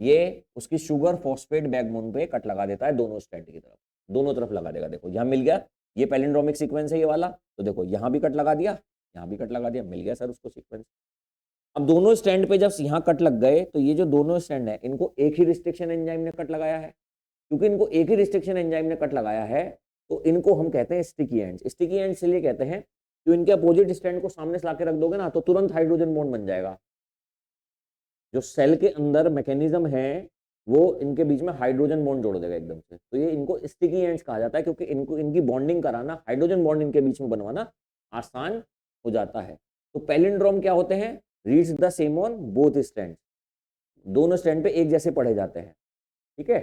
ये उसकी शुगर फॉस्फेट बैकबोन पे कट लगा देता है दोनों स्ट्रैंड की तरफ, दोनों तरफ लगा देगा। देखो यहाँ मिल गया, ये पैलिंड्रोमिक सीक्वेंस है ये वाला, तो देखो यहाँ भी कट लगा दिया, यहाँ भी कट लगा दिया, मिल गया सर उसको सीक्वेंस। अब दोनों स्टैंड पे जब यहाँ कट लग गए तो ये जो दोनों स्टैंड है इनको एक ही रिस्ट्रिक्शन एंजाइम ने कट लगाया है, क्योंकि इनको एक ही रिस्ट्रिक्शन एंजाइम ने कट लगाया है तो इनको हम कहते हैं स्टिकी एंड्स। स्टिकी एंड्स इसलिए कहते हैं कि इनके अपोजिट स्टैंड को सामने से लाके रख दोगे ना तो तुरंत हाइड्रोजन बॉन्ड बन जाएगा। जो सेल के अंदर मैकेनिज्म है वो इनके बीच में हाइड्रोजन बॉन्ड जोड़ देगा एकदम से, तो ये इनको स्टिकी एंड्स कहा जाता है, क्योंकि इनको इनकी बॉन्डिंग कराना, हाइड्रोजन बॉन्ड इनके बीच में बनवाना आसान हो जाता है। तो पैलिंड्रोम क्या होते हैं, reads the same on both stand, दोनों स्टैंड पे एक जैसे पढ़े जाते हैं। ठीक है,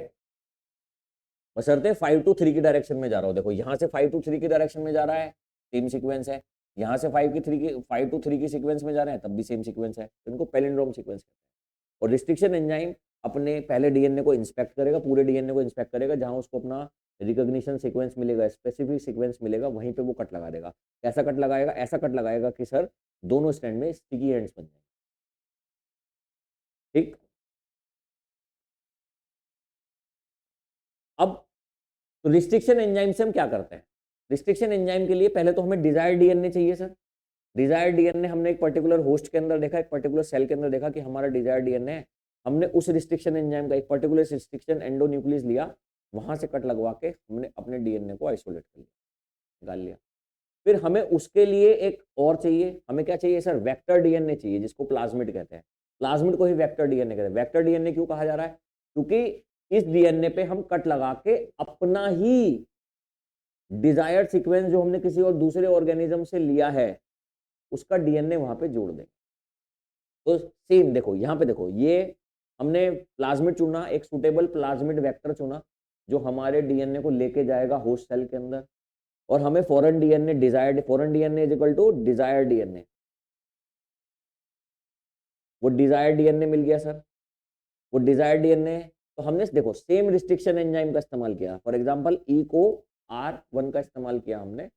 बशर्ते 5 to 3 की डायरेक्शन में जा रहा हो, देखो यहाँ से 5 to 3 की डायरेक्शन में जा रहा है, सेम सीक्वेंस है, यहाँ से 5 to 3 की सीक्वेंस में जा रहे हैं तब भी सेम सीक्वेंस है, तो इनको पैलिंड्रोम सीक्वेंस कहते हैं। और रिस्ट्रिक्शन एंजाइम अपने पहले डीएनए को इंस्पेक्ट करेगा, पूरे डीएनए को इंस्पेक्ट करेगा, जहां उसको अपना रिकॉग्निशन सीक्वेंस मिलेगा, स्पेसिफिक सीक्वेंस मिलेगा, वहीं पे वो कट लगा देगा। कैसा कट लगाएगा, ऐसा कट लगाएगा कि सर दोनों स्टैंड में स्टिकी एंड्स बन जाए। ठीक, अब तो रिस्ट्रिक्शन एंजाइम से हम क्या करते हैं, रिस्ट्रिक्शन एंजाइम के लिए पहले तो हमें डिजायर्ड डीएनए चाहिए सर। डिजायर्ड डीएनए हमने एक पर्टिकुलर होस्ट के अंदर देखा, एक पर्टिकुलर सेल के अंदर देखा कि हमारा डिजायर्ड डीएनए है, हमने उस रिस्ट्रिक्शन एंजाइम का एक पर्टिकुलर रिस्ट्रिक्शन एंडोन्यूक्लियस लिया, वहां से कट लगवा के हमने अपने डीएनए को आइसोलेट कर लिया, निकाल लिया। फिर हमें उसके लिए एक और चाहिए, हमें क्या चाहिए सर, वेक्टर डीएनए चाहिए, जिसको प्लाज्मिड कहते हैं। प्लाज्मिड को ही वेक्टर डीएनए कहते हैं। वेक्टर डीएनए क्यों कहा जा रहा है, क्योंकि इस डीएनए पे हम कट लगा के अपना ही डिजायर्ड सीक्वेंस जो हमने किसी और दूसरे ऑर्गेनिज्म से लिया है उसका डीएनए वहां पे जोड़ दें। तो सेम देखो यहाँ पे देखो, ये हमने प्लाज्मिड चुना, एक सुटेबल प्लाज्मिड वेक्टर चुना जो हमारे डीएनए को लेके जाएगा होस्ट सेल के अंदर, और हमें foreign DNA desired, foreign DNA is equal to desired DNA, वो डिजायर्ड डीएनए मिल गया सर। वो डिजायर्ड डीएनए, तो हमने देखो सेम रिस्ट्रिक्शन एंजाइम का इस्तेमाल किया, फॉर एग्जांपल ई को R1 का इस्तेमाल किया हमने,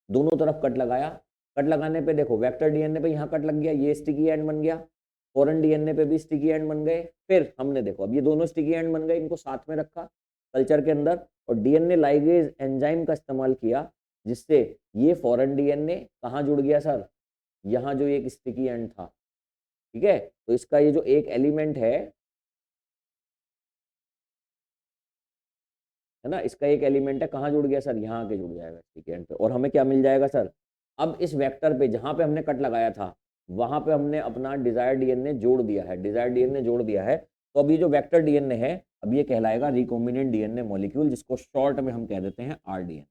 दोनों तरफ कट लगाया, कट लगाने पे देखो वेक्टर डीएनए पे यहाँ कट लग गया, ये स्टिकी एंड बन गया, फॉरेन डीएनए पे भी स्टिकी एंड बन गए। फिर हमने देखो अब ये दोनों स्टिकी एंड बन गए, इनको साथ में रखा कल्चर के अंदर और डीएनए लाइगेज एंजाइम का इस्तेमाल किया, जिससे ये फॉरेन डीएनए कहाँ जुड़ गया सर, यहाँ जो एक स्टिकी एंड था। ठीक है, तो इसका ये जो एक एलिमेंट है ना, इसका एक एलिमेंट है, कहाँ जुड़ गया सर, यहाँ आके जुड़ जाएगा स्टिकी एंड पे, और हमें क्या मिल जाएगा सर, अब इस वेक्टर पे जहाँ पे हमने कट लगाया था वहां पे हमने अपना डिजायर्ड डीएनए जोड़ दिया है, डिजायर्ड डीएनए जोड़ दिया है। तो अब ये जो वेक्टर डीएनए है अब ये कहलाएगा रिकॉम्बिनेंट डीएनए मॉलिक्यूल, जिसको शॉर्ट में हम कह देते हैं आरडीएन।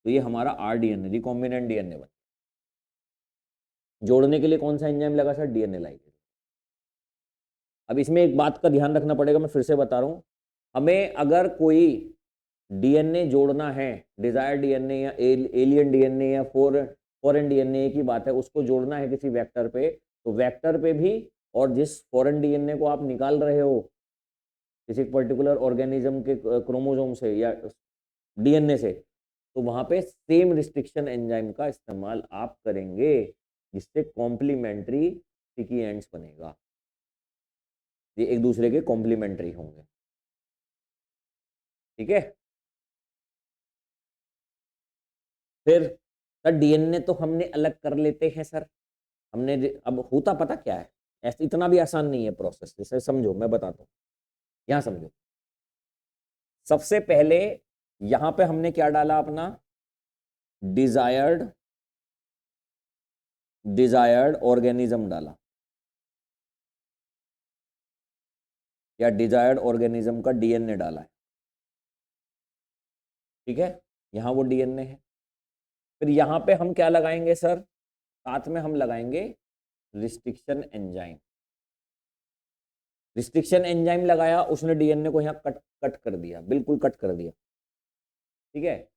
तो ये हमारा आरडीएन रिकॉम्बिनेंट डीएनए बन, जोड़ने के लिए कौन सा एंजाइम लगा सर, डीएनए लाइगेज। अब इसमें एक बात का ध्यान रखना पड़ेगा, मैं फिर से बता रहा हूँ, हमें अगर कोई डीएनए जोड़ना है, डिजायर्ड डीएनए या एलियन डीएनए या फॉरेन डीएनए की बात है, उसको जोड़ना है किसी वेक्टर पे, तो वेक्टर पे भी, और जिस फॉरेन डीएनए को आप निकाल रहे हो किसी पर्टिकुलर ऑर्गेनिज्म के क्रोमोसोम से या डीएनए से, तो वहां पे सेम रिस्ट्रिक्शन एंजाइम का इस्तेमाल आप करेंगे, जिससे कॉम्प्लीमेंट्री स्टिकी एंड्स बनेगा, ये एक दूसरे के कॉम्प्लीमेंट्री होंगे। ठीक है, फिर सर डीएनए तो हमने अलग कर लेते हैं सर, हमने अब होता पता क्या है, ऐसे इतना भी आसान नहीं है प्रोसेस, जैसे समझो मैं बताता हूँ, यहाँ समझो, सबसे पहले यहां पे हमने क्या डाला अपना डिजायर्ड ऑर्गेनिज्म डाला, या डिजायर्ड ऑर्गेनिज्म का डीएनए डाला है, ठीक है, यहां वो डीएनए है। फिर यहां पे हम क्या लगाएंगे सर, साथ में हम लगाएंगे रिस्ट्रिक्शन एंजाइम। रिस्ट्रिक्शन एंजाइम लगाया, उसने डीएनए को यहाँ कट कट कर दिया, बिल्कुल कट कर दिया, ठीक है।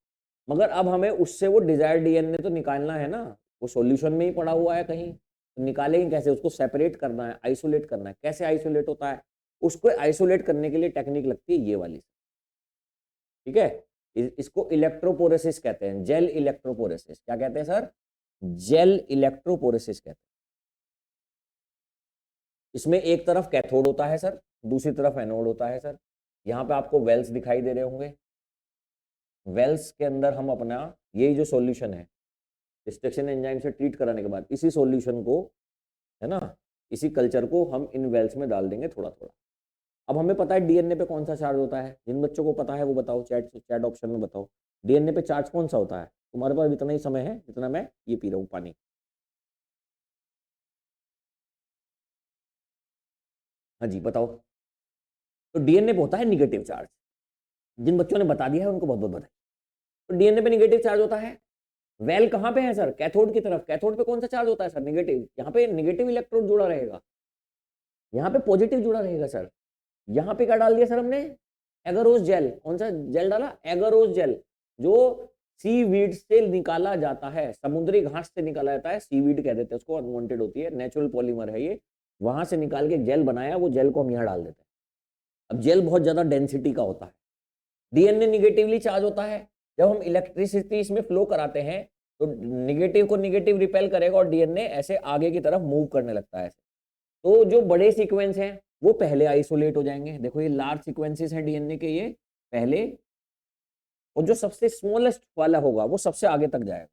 मगर अब हमें उससे वो डिजायर्ड डीएनए तो निकालना है ना, वो सॉल्यूशन में ही पड़ा हुआ है कहीं, तो निकालेंगे कैसे, उसको सेपरेट करना है, आइसोलेट करना है। कैसे आइसोलेट होता है, उसको आइसोलेट करने के लिए टेक्निक लगती है ये वाली, ठीक है। इसको इलेक्ट्रोपोरेसिस कहते हैं, जेल इलेक्ट्रोपोरेसिस। क्या कहते हैं सर, जेल इलेक्ट्रोपोरेसिस कहते हैं। इसमें एक तरफ कैथोड होता है सर, दूसरी तरफ एनोड होता है सर। यहाँ पे आपको वेल्स दिखाई दे रहे होंगे, वेल्स के अंदर हम अपना यही जो सॉल्यूशन है रिस्ट्रिक्शन एंजाइम से ट्रीट कराने के बाद इसी सॉल्यूशन को, है ना, इसी कल्चर को हम इन वेल्स में डाल देंगे थोड़ा थोड़ा। अब हमें पता है डीएनए पे कौन सा चार्ज होता है, जिन बच्चों को पता है वो बताओ, चैट चैट ऑप्शन में बताओ, डीएनए पे चार्ज कौन सा होता है। तुम्हारे पास इतना ही समय है जितना मैं ये पी रहा हूँ पानी। हाँ जी बताओ। तो डीएनए पे होता है निगेटिव चार्ज, जिन बच्चों ने बता दिया है उनको बहुत बहुत बधाई। तो डीएनए पे निगेटिव चार्ज होता है। वेल कहाँ पे है सर, कैथोड की तरफ। कैथोड पे कौन सा चार्ज होता है सर, निगेटिव। यहाँ पे निगेटिव इलेक्ट्रोड जुड़ा रहेगा, यहाँ पे पॉजिटिव जुड़ा रहेगा सर। यहाँ पे क्या डाल दिया सर हमने, एगारोस जेल। कौन सा जेल डाला, एगारोस जेल, जो सीवीड से निकाला जाता है, समुद्री घास से निकाला जाता है, सीवीड कह देते हैं उसको, अनवांटेड होती है, नेचुरल पॉलीमर है ये। वहां से निकाल के जेल बनाया, वो जेल को हम यहाँ डाल देते हैं। अब जेल बहुत ज्यादा डेंसिटी का होता है, डीएनए निगेटिवली चार्ज होता है। जब हम इलेक्ट्रिसिटी इसमें फ्लो कराते हैं तो निगेटिव को निगेटिव रिपेल करेगा और डीएनए ऐसे आगे की तरफ मूव करने लगता है। तो जो बड़े सीक्वेंस हैं वो पहले आइसोलेट हो जाएंगे। देखो ये लार्ज सीक्वेंसेस हैं डीएनए के, ये पहले, और जो सबसे स्मॉलेस्ट वाला होगा वो सबसे आगे तक जाएगा।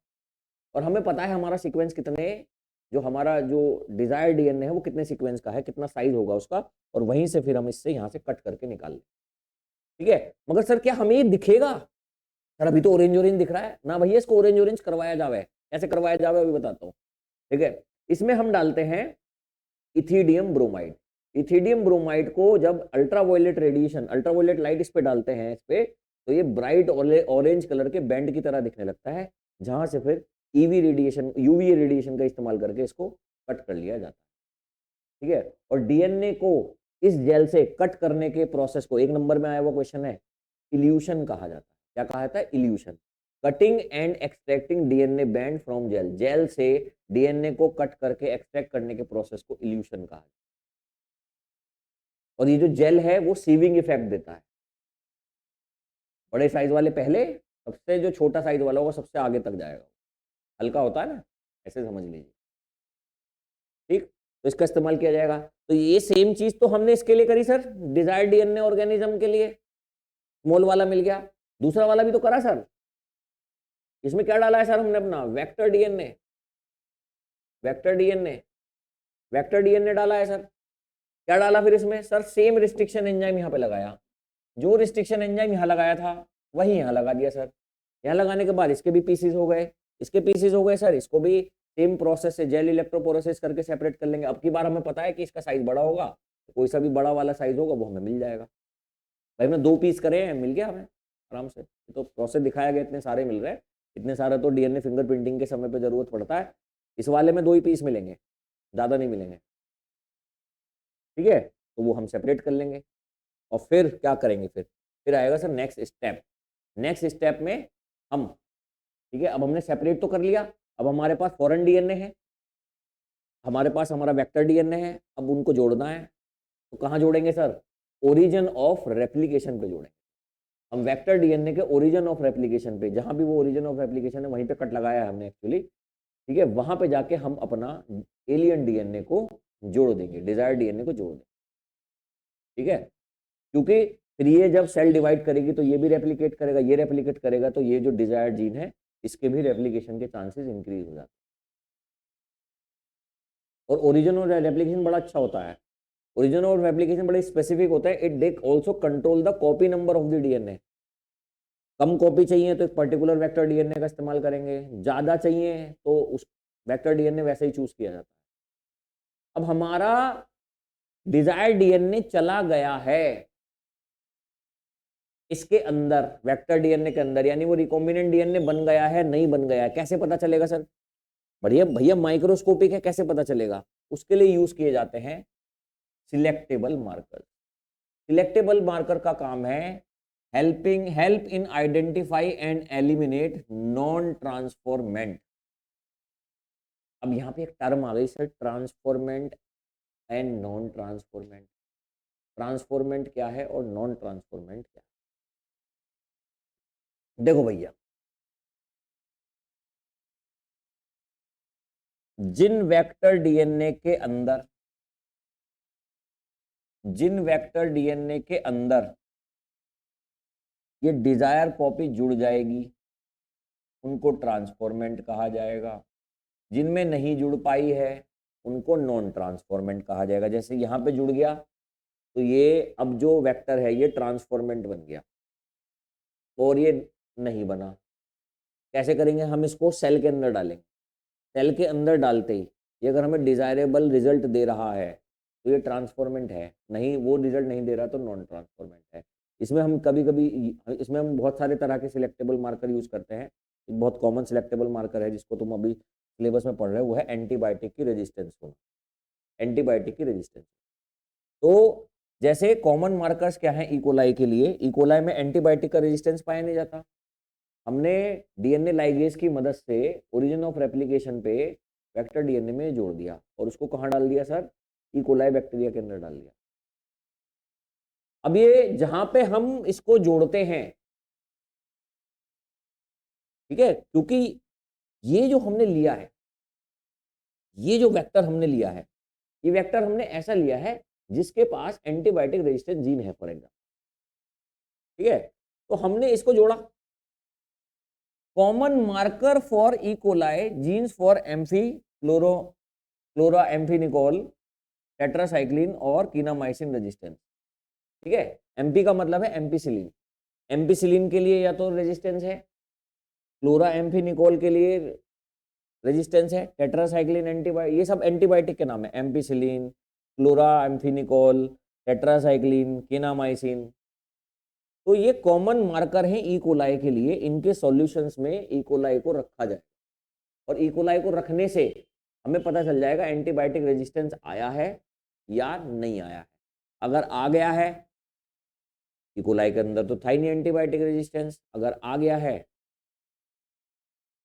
और हमें पता है हमारा सीक्वेंस कितने, जो हमारा जो डिजायर्ड डीएनए है वो कितने सीक्वेंस का है, कितना साइज होगा उसका, और वहीं से फिर हम इससे यहाँ से कट करके निकाल लें, ठीक है। मगर सर क्या हमें ये दिखेगा, सर अभी तो ऑरेंज ऑरेंज दिख रहा है ना भैया, इसको ऑरेंज ऑरेंज करवाया जावे। कैसे करवाया जावे अभी बताता हूँ, ठीक है। इसमें हम डालते हैं इथिडियम ब्रोमाइड। इथिडियम ब्रोमाइड को जब अल्ट्रावायलेट रेडिएशन, अल्ट्रावायलेट लाइट इस पे डालते हैं, इस पे, तो ये ब्राइट ऑरेंज कलर के बैंड की तरह दिखने लगता है, जहां से फिर ईवी रेडिएशन, यूवी रेडिएशन का इस्तेमाल करके इसको कट कर लिया जाता है, ठीक है। और डीएनए को इस जेल से कट करने के प्रोसेस को, एक नंबर में आया हुआ क्वेश्चन है, इल्यूशन कहा जाता है। क्या कहा जाता है, elution. Cutting and extracting DNA band from gel, gel से डीएनए को कट करके एक्सट्रैक्ट करने के प्रोसेस को इल्यूशन कहा जाता है। और ये जो जेल है वो सीविंग इफेक्ट देता है, बड़े साइज वाले पहले, सबसे जो छोटा साइज वाला होगा सबसे आगे तक जाएगा, हल्का होता है ना, ऐसे समझ लीजिए, ठीक। तो इसका इस्तेमाल किया जाएगा। तो ये सेम चीज तो हमने इसके लिए करी सर, डिजायर्ड डीएनए ऑर्गेनिज्म के लिए, स्मॉल वाला मिल गया। दूसरा वाला भी तो करा सर, इसमें क्या डाला है सर हमने अपना vector DNA, vector DNA, vector DNA डाला है सर। क्या डाला फिर इसमें सर, सेम रिस्ट्रिक्शन एंजाइम यहाँ पे लगाया, जो रिस्ट्रिक्शन एंजाइम यहाँ लगाया था वही यहाँ लगा दिया सर। यहाँ लगाने के बाद इसके भी पीसीज हो गए, इसके पीसीज हो गए सर, इसको भी सेम प्रोसेस से जेल इलेक्ट्रोपोरेसिस करके सेपरेट कर लेंगे। अब की बार हमें पता है कि इसका साइज बड़ा होगा, तो कोई सा भी बड़ा वाला साइज होगा वो हमें मिल जाएगा। भाई हमने 2 पीस करे हैं, मिल गया हमें आराम से। तो प्रोसेस दिखाया गया, इतने सारे मिल रहे हैं, इतने सारे तो डीएनए फिंगरप्रिंटिंग के समय पे जरूरत पड़ता है। इस वाले में 2 ही पीस मिलेंगे, ज़्यादा नहीं मिलेंगे, ठीक है। तो वो हम सेपरेट कर लेंगे और फिर क्या करेंगे, फिर आएगा sir next step. Next step में हम, ठीक है, अब हमने सेपरेट तो कर लिया, अब हमारे पास फॉरेन डीएनए है, हमारे पास हमारा वेक्टर डीएनए है, अब उनको जोड़ना है। तो कहाँ जोड़ेंगे सर, ओरिजिन ऑफ रेप्लिकेशन पे जोड़ेंगे। हम वेक्टर डीएनए के ओरिजिन ऑफ रेप्लिकेशन पे, जहां भी वो ओरिजिन ऑफ रेप्लिकेशन है वहीं पे कट लगाया है हमने एक्चुअली, ठीक है, वहां पे जाके हम अपना एलियन डीएनए को जोड़ देंगे, डिजायर्ड डीएनए को जोड़ देंगे, ठीक है। क्योंकि फिर ये जब सेल डिवाइड करेगी तो ये भी रेप्लिकेट करेगा, ये रेप्लिकेट करेगा, तो ये जो डिजायर्ड जीन है इसके भी रेप्लिकेशन के चांसेस इंक्रीज हो जाते हैं। और ओरिजिन और रेप्लिकेशन बड़ा अच्छा होता है, ओरिजिन ऑफ रेप्लिकेशन बड़े स्पेसिफिक होता है। It they also control the copy number of the DNA. Come copy चाहिए तो एक पर्टिकुलर वेक्टर डीएनए का इस्तेमाल करेंगे, ज्यादा चाहिए तो उस वेक्टर डीएनए वैसे ही चूज किया जाता है। अब हमारा डिजायर्ड डीएनए चला गया है इसके अंदर, वेक्टर डीएनए के अंदर, यानी वो रिकॉम्बिनेंट डीएनए बन गया है नहीं बन गया है, कैसे पता चलेगा सर? बढ़िया भैया, माइक्रोस्कोपिक है, कैसे पता चलेगा? उसके लिए यूज किए जाते हैं सिलेक्टेबल मार्कर। सिलेक्टेबल मार्कर का काम है help in identify and eliminate non transformant. अब यहाँ पे एक टर्म आ गई sir, transformant and non transformant. Transformant क्या है और नॉन ट्रांसफॉर्मेंट क्या है? देखो भैया, जिन वेक्टर डीएनए के अंदर ये डिजायर कॉपी जुड़ जाएगी उनको ट्रांसफॉर्मेंट कहा जाएगा। जिनमें नहीं जुड़ पाई है उनको नॉन ट्रांसफॉर्मेंट कहा जाएगा। जैसे यहाँ पे जुड़ गया तो ये अब जो वेक्टर है ये ट्रांसफॉर्मेंट बन गया, और ये नहीं बना। कैसे करेंगे हम इसको? सेल के अंदर डालेंगे। सेल के अंदर डालते ही ये अगर हमें डिजायरेबल रिजल्ट दे रहा है तो ये ट्रांसफॉर्मेंट है, नहीं वो रिजल्ट नहीं दे रहा तो नॉन ट्रांसफॉर्मेंट है। इसमें हम इसमें हम बहुत सारे तरह के सिलेक्टेबल मार्कर यूज करते हैं। एक बहुत कॉमन सिलेक्टेबल मार्कर है जिसको तुम अभी सिलेबस में पढ़ रहे हो, वो है एंटीबायोटिक की रेजिस्टेंस होना। एंटीबायोटिक की रेजिस्टेंस। तो जैसे कॉमन मार्कर्स क्या है इकोलाई के लिए, इकोलाई में एंटीबायोटिक का रेजिस्टेंस पाया नहीं जाता। हमने डीएनए लाइगेज की मदद से ओरिजिन ऑफ रेप्लिकेशन पे वेक्टर डीएनए में जोड़ दिया और उसको कहाँ डाल दिया सर? इकोलाई बैक्टीरिया के अंदर डाल दिया। अब ये जहां पे हम इसको जोड़ते हैं, ठीक है, क्योंकि ये जो हमने लिया है, ये जो वेक्टर हमने लिया है, ये वेक्टर हमने ऐसा लिया है जिसके पास एंटीबायोटिक रेजिस्टेंस जीन है फॉर एग्जाम्पल, ठीक है। तो हमने इसको जोड़ा। Common marker for E coli genes for chloramphenicol, tetracycline और कीनामाइसिन रेजिस्टेंस, ठीक है। एमपी का मतलब है एम्पिसिलिन। एम्पिसिलिन के लिए या तो रेजिस्टेंस है, क्लोरा एम्फिनिकोल के लिए रेजिस्टेंस है, टेट्रासाइक्लिन एंटीबायोटिक, ये सब एंटीबायोटिक के नाम है। Ampicillin, chloramphenicol, tetracycline, kanamycin. तो ये कॉमन मार्कर हैं इकोलाई के लिए। इनके सॉल्यूशंस में इकोलाई को रखा जाए और इकोलाई को रखने से हमें पता चल जाएगा एंटीबायोटिक रेजिस्टेंस आया है या नहीं आया है। अगर आ गया है, इकोलाई के अंदर तो था ही नहीं एंटीबायोटिक रेजिस्टेंस, अगर आ गया है,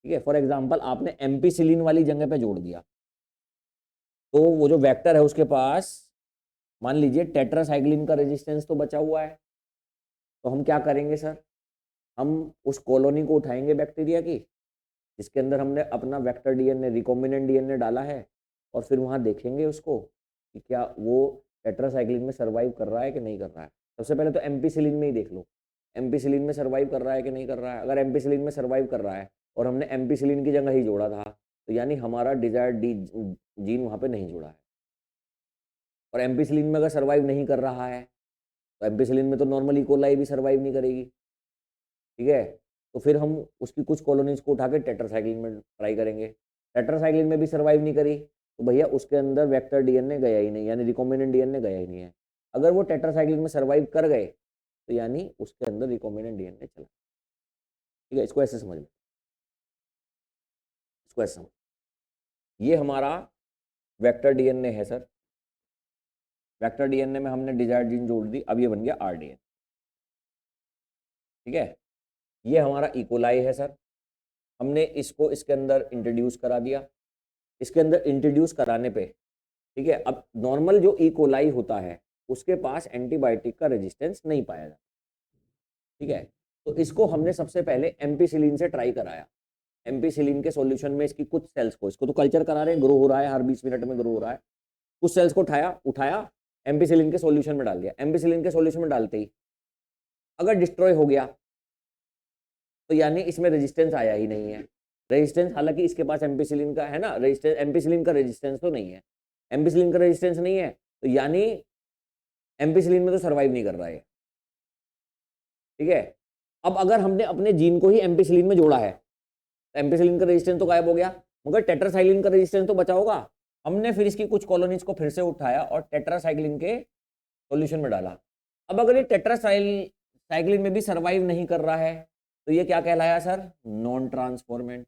ठीक है, फॉर एग्जांपल आपने एम्पिसिलिन वाली जगह पे जोड़ दिया तो वो जो वेक्टर है उसके पास मान लीजिए टेट्रासाइक्लिन का रेजिस्टेंस तो बचा हुआ है, तो हम क्या करेंगे सर? हम उस कॉलोनी को उठाएंगे बैक्टीरिया की जिसके अंदर हमने अपना वेक्टर डीएनए, रिकॉम्बिनेंट डीएनए डाला है, और फिर वहां देखेंगे उसको कि क्या वो टेट्रासाइक्लिन में सर्वाइव कर रहा है कि नहीं कर रहा है। सबसे पहले तो एम्पिसिलिन में ही देख लो, एम्पिसिलिन में सर्वाइव कर रहा है कि नहीं कर रहा है। अगर एम्पिसिलिन में सर्वाइव कर रहा है और हमने एम्पिसिलिन की जगह ही जोड़ा था तो यानी हमारा डिजायर्ड डी जीन वहां पे नहीं जुड़ा है। और एम्पिसिलिन में अगर सर्वाइव नहीं कर रहा है तो एम्पिसिलिन में तो नॉर्मल इकोलाई भी सर्वाइव नहीं करेगी, ठीक है। तो फिर हम उसकी कुछ कॉलोनीज को उठा के टेट्रासाइक्लिन में ट्राई करेंगे। टेट्रासाइक्लिन में भी सर्वाइव नहीं करी तो भैया उसके अंदर वेक्टर डीएनए गया ही नहीं, यानी रिकॉम्बिनेंट डीएनए गया ही नहीं है। अगर वो टेट्रासाइक्लिन में सर्वाइव कर गए तो यानी उसके अंदर रिकॉम्बिनेंट डीएनए चला, ठीक है। इसको ऐसे समझ लो, इसको ऐसे समझ। ये हमारा वेक्टर डीएनए है सर। वेक्टर डीएनए में हमने डिजायर्ड जीन जोड़ दी, अब ये बन गया आरडीएन, ठीक है। ये हमारा इकोलाई है सर। हमने इसको इसके अंदर इंट्रोड्यूस करा दिया। इसके अंदर इंट्रोड्यूस कराने पे, ठीक है, अब नॉर्मल जो इकोलाई होता है उसके पास एंटीबायोटिक का रेजिस्टेंस नहीं पाया जाता, ठीक है। तो इसको हमने सबसे पहले एम्पिसिलिन से ट्राई कराया। एम्पिसिलिन के सॉल्यूशन में इसकी कुछ सेल्स को, इसको तो कल्चर करा रहे हैं, ग्रो हो रहा है, हर 20 मिनट में ग्रो हो रहा है। कुछ सेल्स को उठाया एम्पिसिलिन के सॉल्यूशन में डाल दिया। एम्पिसिलिन के सॉल्यूशन में डालते ही अगर डिस्ट्रॉय हो गया तो यानी इसमें रेजिस्टेंस आया ही नहीं है। रेजिस्टेंस, हालांकि इसके पास एम्पिसिलिन का है ना रेजिस्टेंस, एम्पिसिलिन का रेजिस्टेंस तो नहीं है। एम्पिसिलिन का रेजिस्टेंस नहीं है तो यानी एम्पिसिलिन में तो सर्वाइव नहीं कर रहा है, ठीक है। अब अगर हमने अपने जीन को ही एम्पिसिलिन में जोड़ा है तो एम्पिसिलिन का रेजिस्टेंस तो गायब हो गया, मगर टेट्रासाइक्लिन का रेजिस्टेंस तो बचा होगा। हमने फिर इसकी कुछ कॉलोनीज को फिर से उठाया और टेट्रासाइक्लिन के सॉल्यूशन में डाला। अब अगर ये टेट्रासाइक्लिन में भी सर्वाइव नहीं कर रहा है तो ये क्या कहलाया sir? Non transformant.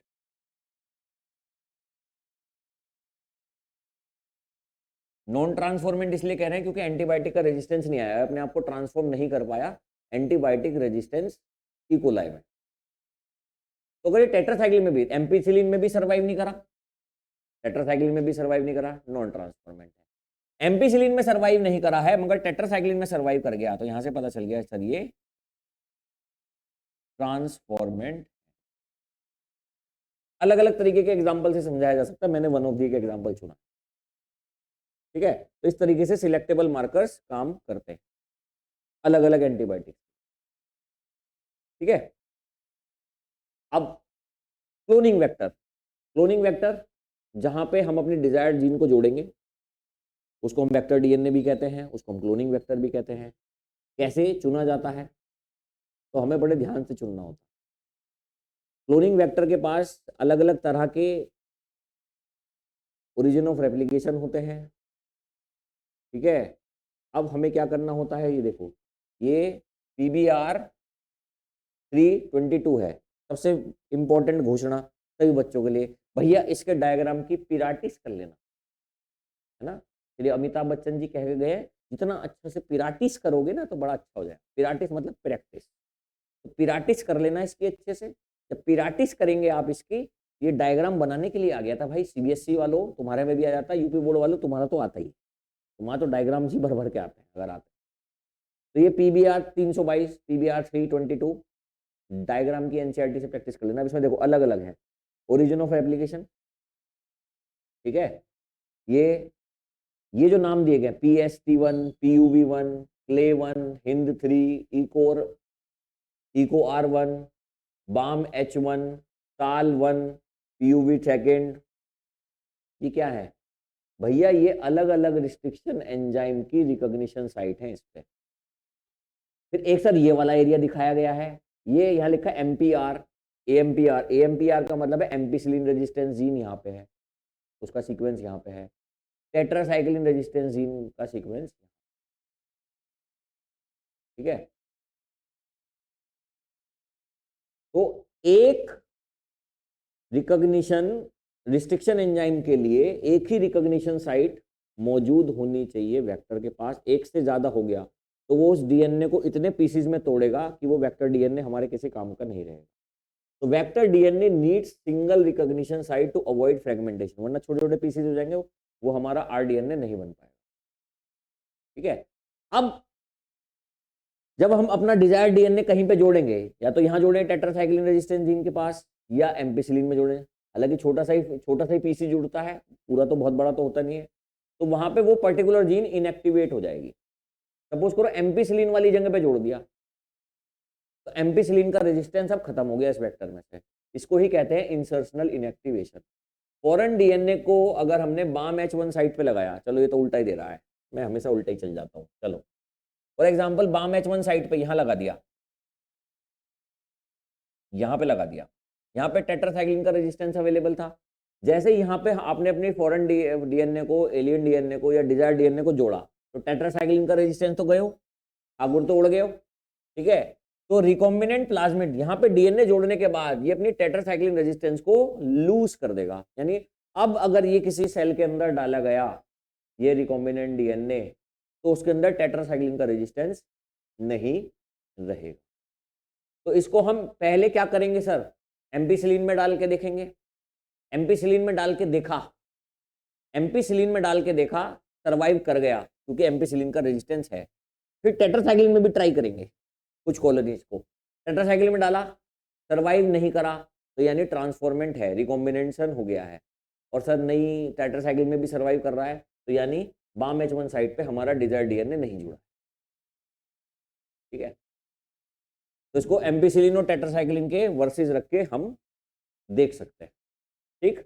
Non transformant इसलिए कह रहे हैं क्योंकि एंटीबायोटिक का रेजिस्टेंस नहीं आया, अपने आप को ट्रांसफॉर्म नहीं कर पाया एंटीबायोटिक रेजिस्टेंस इकोलाई में। तो अगर ये टेट्रासाइक्लिन में भी, एम्पिसिलिन में भी सर्वाइव नहीं करा, टेट्रासाइक्लिन में भी सर्वाइव नहीं करा, नॉन ट्रांसफॉर्मेंट है। एम्पिसिलिन में सर्वाइव नहीं करा है मगर टेट्रासाइक्लिन में सर्वाइव कर गया, तो यहां से पता चल गया सर ये ट्रांसफॉर्मेंट। अलग अलग तरीके के एग्जाम्पल से समझाया जा सकता है, मैंने वन ऑफ दी का एग्जाम्पल चुना, ठीक है। तो इस तरीके से सिलेक्टेबल मार्कर्स काम करते हैं अलग अलग एंटीबायोटिक, ठीक है। अब क्लोनिंग वेक्टर, क्लोनिंग वेक्टर जहां पे हम अपनी डिजायर्ड जीन को जोड़ेंगे उसको हम वेक्टर डीएनए भी कहते हैं, उसको हम क्लोनिंग वेक्टर भी कहते हैं। कैसे चुना जाता है? तो हमें बड़े ध्यान से चुनना होता है। क्लोनिंग वेक्टर के पास अलग अलग तरह के ओरिजिन ऑफ रेप्लिकेशन होते हैं, ठीक है। अब हमें क्या करना होता है, ये देखो, ये PBR 322 है, सबसे इंपॉर्टेंट घोषणा सभी बच्चों के लिए, भैया इसके डायग्राम की पिराटिस कर लेना, है ना। चलिए अमिताभ बच्चन जी कह गए जितना अच्छा से पिराटिस करोगे ना तो बड़ा अच्छा हो जाए। पिराटिस मतलब प्रैक्टिस, तो पिराटिस कर लेना इसकी अच्छे से। जब पिराटिस करेंगे आप इसकी, ये डायग्राम बनाने के लिए आ गया था भाई, CBSE वालों तुम्हारे में भी आ जाता है, यूपी बोर्ड वालों तुम्हारा तो आता ही, तुम्हारा तो डायग्राम ही भर भर के आते हैं अगर आते। तो ये PBR 322, PBR 322 डायग्राम की NCERT से प्रैक्टिस कर लेना। इसमें देखो अलग अलग है ओरिजिन ऑफ एप्लीकेशन, ठीक है। ये जो नाम दिए गए PST1, PUV1, CLE1, HIND3, eco R1, BAM H1, SAL1, PUV second, ये क्या है भैया? ये अलग अलग रिस्ट्रिक्शन एंजाइम की रिकॉग्निशन साइट है इस पे। फिर एक सर ये वाला एरिया दिखाया गया है, ये यहाँ लिखा है MPR, AMPR का मतलब है एम्पिसिलिन रेजिस्टेंस जीन, यहाँ पे है उसका सीक्वेंस, यहाँ पे है टेट्रासाइक्लिन रेजिस्टेंस जीन का सीक्वेंस, ठीक है। तो एक रिकॉग्निशन रिस्ट्रिक्शन एंजाइम के लिए एक ही रिकॉग्निशन साइट मौजूद होनी चाहिए वेक्टर के पास। एक से ज्यादा हो गया तो वो उस डीएनए को इतने पीसीज में तोड़ेगा कि वो वेक्टर डीएनए हमारे किसी काम का नहीं रहेगा। तो vector DNA needs single recognition site to avoid fragmentation, वरना छोटे छोटे पीसीज हो जाएंगे, वो हमारा आरडीएनए नहीं बन पाएगा, ठीक है। अब जब हम अपना डिजायर्ड डीएनए कहीं पे जोड़ेंगे, या तो यहाँ जोड़े टेट्रासाइक्लिन रेजिस्टेंस जीन के पास या एम्पिसिलिन में जोड़े, हालांकि छोटा सा ही पीसी जुड़ता है, पूरा तो बहुत बड़ा तो होता नहीं है, तो वहां पे वो पर्टिकुलर जीन इनएक्टिवेट हो जाएगी। सपोज करो एम्पिसिलिन वाली जगह पे जोड़ दिया तो एम्पिसिलिन का रेजिस्टेंस अब खत्म हो गया इस वेक्टर में से, इसको ही कहते हैं इंसर्शनल इनएक्टिवेशन। फॉरेन डीएनए को अगर हमने बाम H1 साइट पे लगाया, चलो ये तो उल्टा ही दे रहा है, मैं हमेशा उल्टा ही चल जाता हूँ, चलो for example balm H1 site पे यहां लगा दिया, यहां पे लगा दिया, यहाँ पे टेट्रासाइक्लिन का रेजिस्टेंस अवेलेबल था। जैसे यहाँ पे आपने अपने फॉरेन डीएनए को, एलियन डीएनए को या डिजायर डीएनए को जोड़ा तो टेट्रासाइक्लिन का रेजिस्टेंस तो गए, आगुर तो उड़ गए, ठीक है। तो रिकॉम्बिनेंट प्लाज्मिड यहाँ पे डीएनए जोड़ने के बाद ये अपनी टेट्रासाइक्लिन रेजिस्टेंस को लूज कर देगा, यानी अब अगर ये किसी सेल के अंदर डाला गया ये रिकॉम्बिनेंट डीएनए तो उसके अंदर टेट्रासाइक्लिन का रेजिस्टेंस नहीं रहेगा। तो इसको हम पहले क्या करेंगे सर, एम्पिसिलिन में डाल के देखेंगे। एम्पिसिलिन में डाल के देखा, एम्पिसिलिन में डाल के देखा, सर्वाइव कर गया क्योंकि एम्पिसिलिन का रेजिस्टेंस है। फिर टेट्रासाइक्लिन में भी ट्राई करेंगे कुछ कॉलोनीज को, टेट्रासाइक्लिन में डाला, सर्वाइव नहीं करा, तो यानी ट्रांसफॉर्मेंट है, रिकॉम्बिनेशन हो गया है। और सर नहीं टेट्रासाइक्लिन में भी सर्वाइव कर रहा है, तो यानी बाम H1 साइट पे हमारा डिजायर्ड डीएनए नहीं जुड़ा, ठीक है। तो इसको एम्पिसिलिन और टेट्रासाइक्लिन के वर्सेस रख के हम देख सकते हैं, ठीक।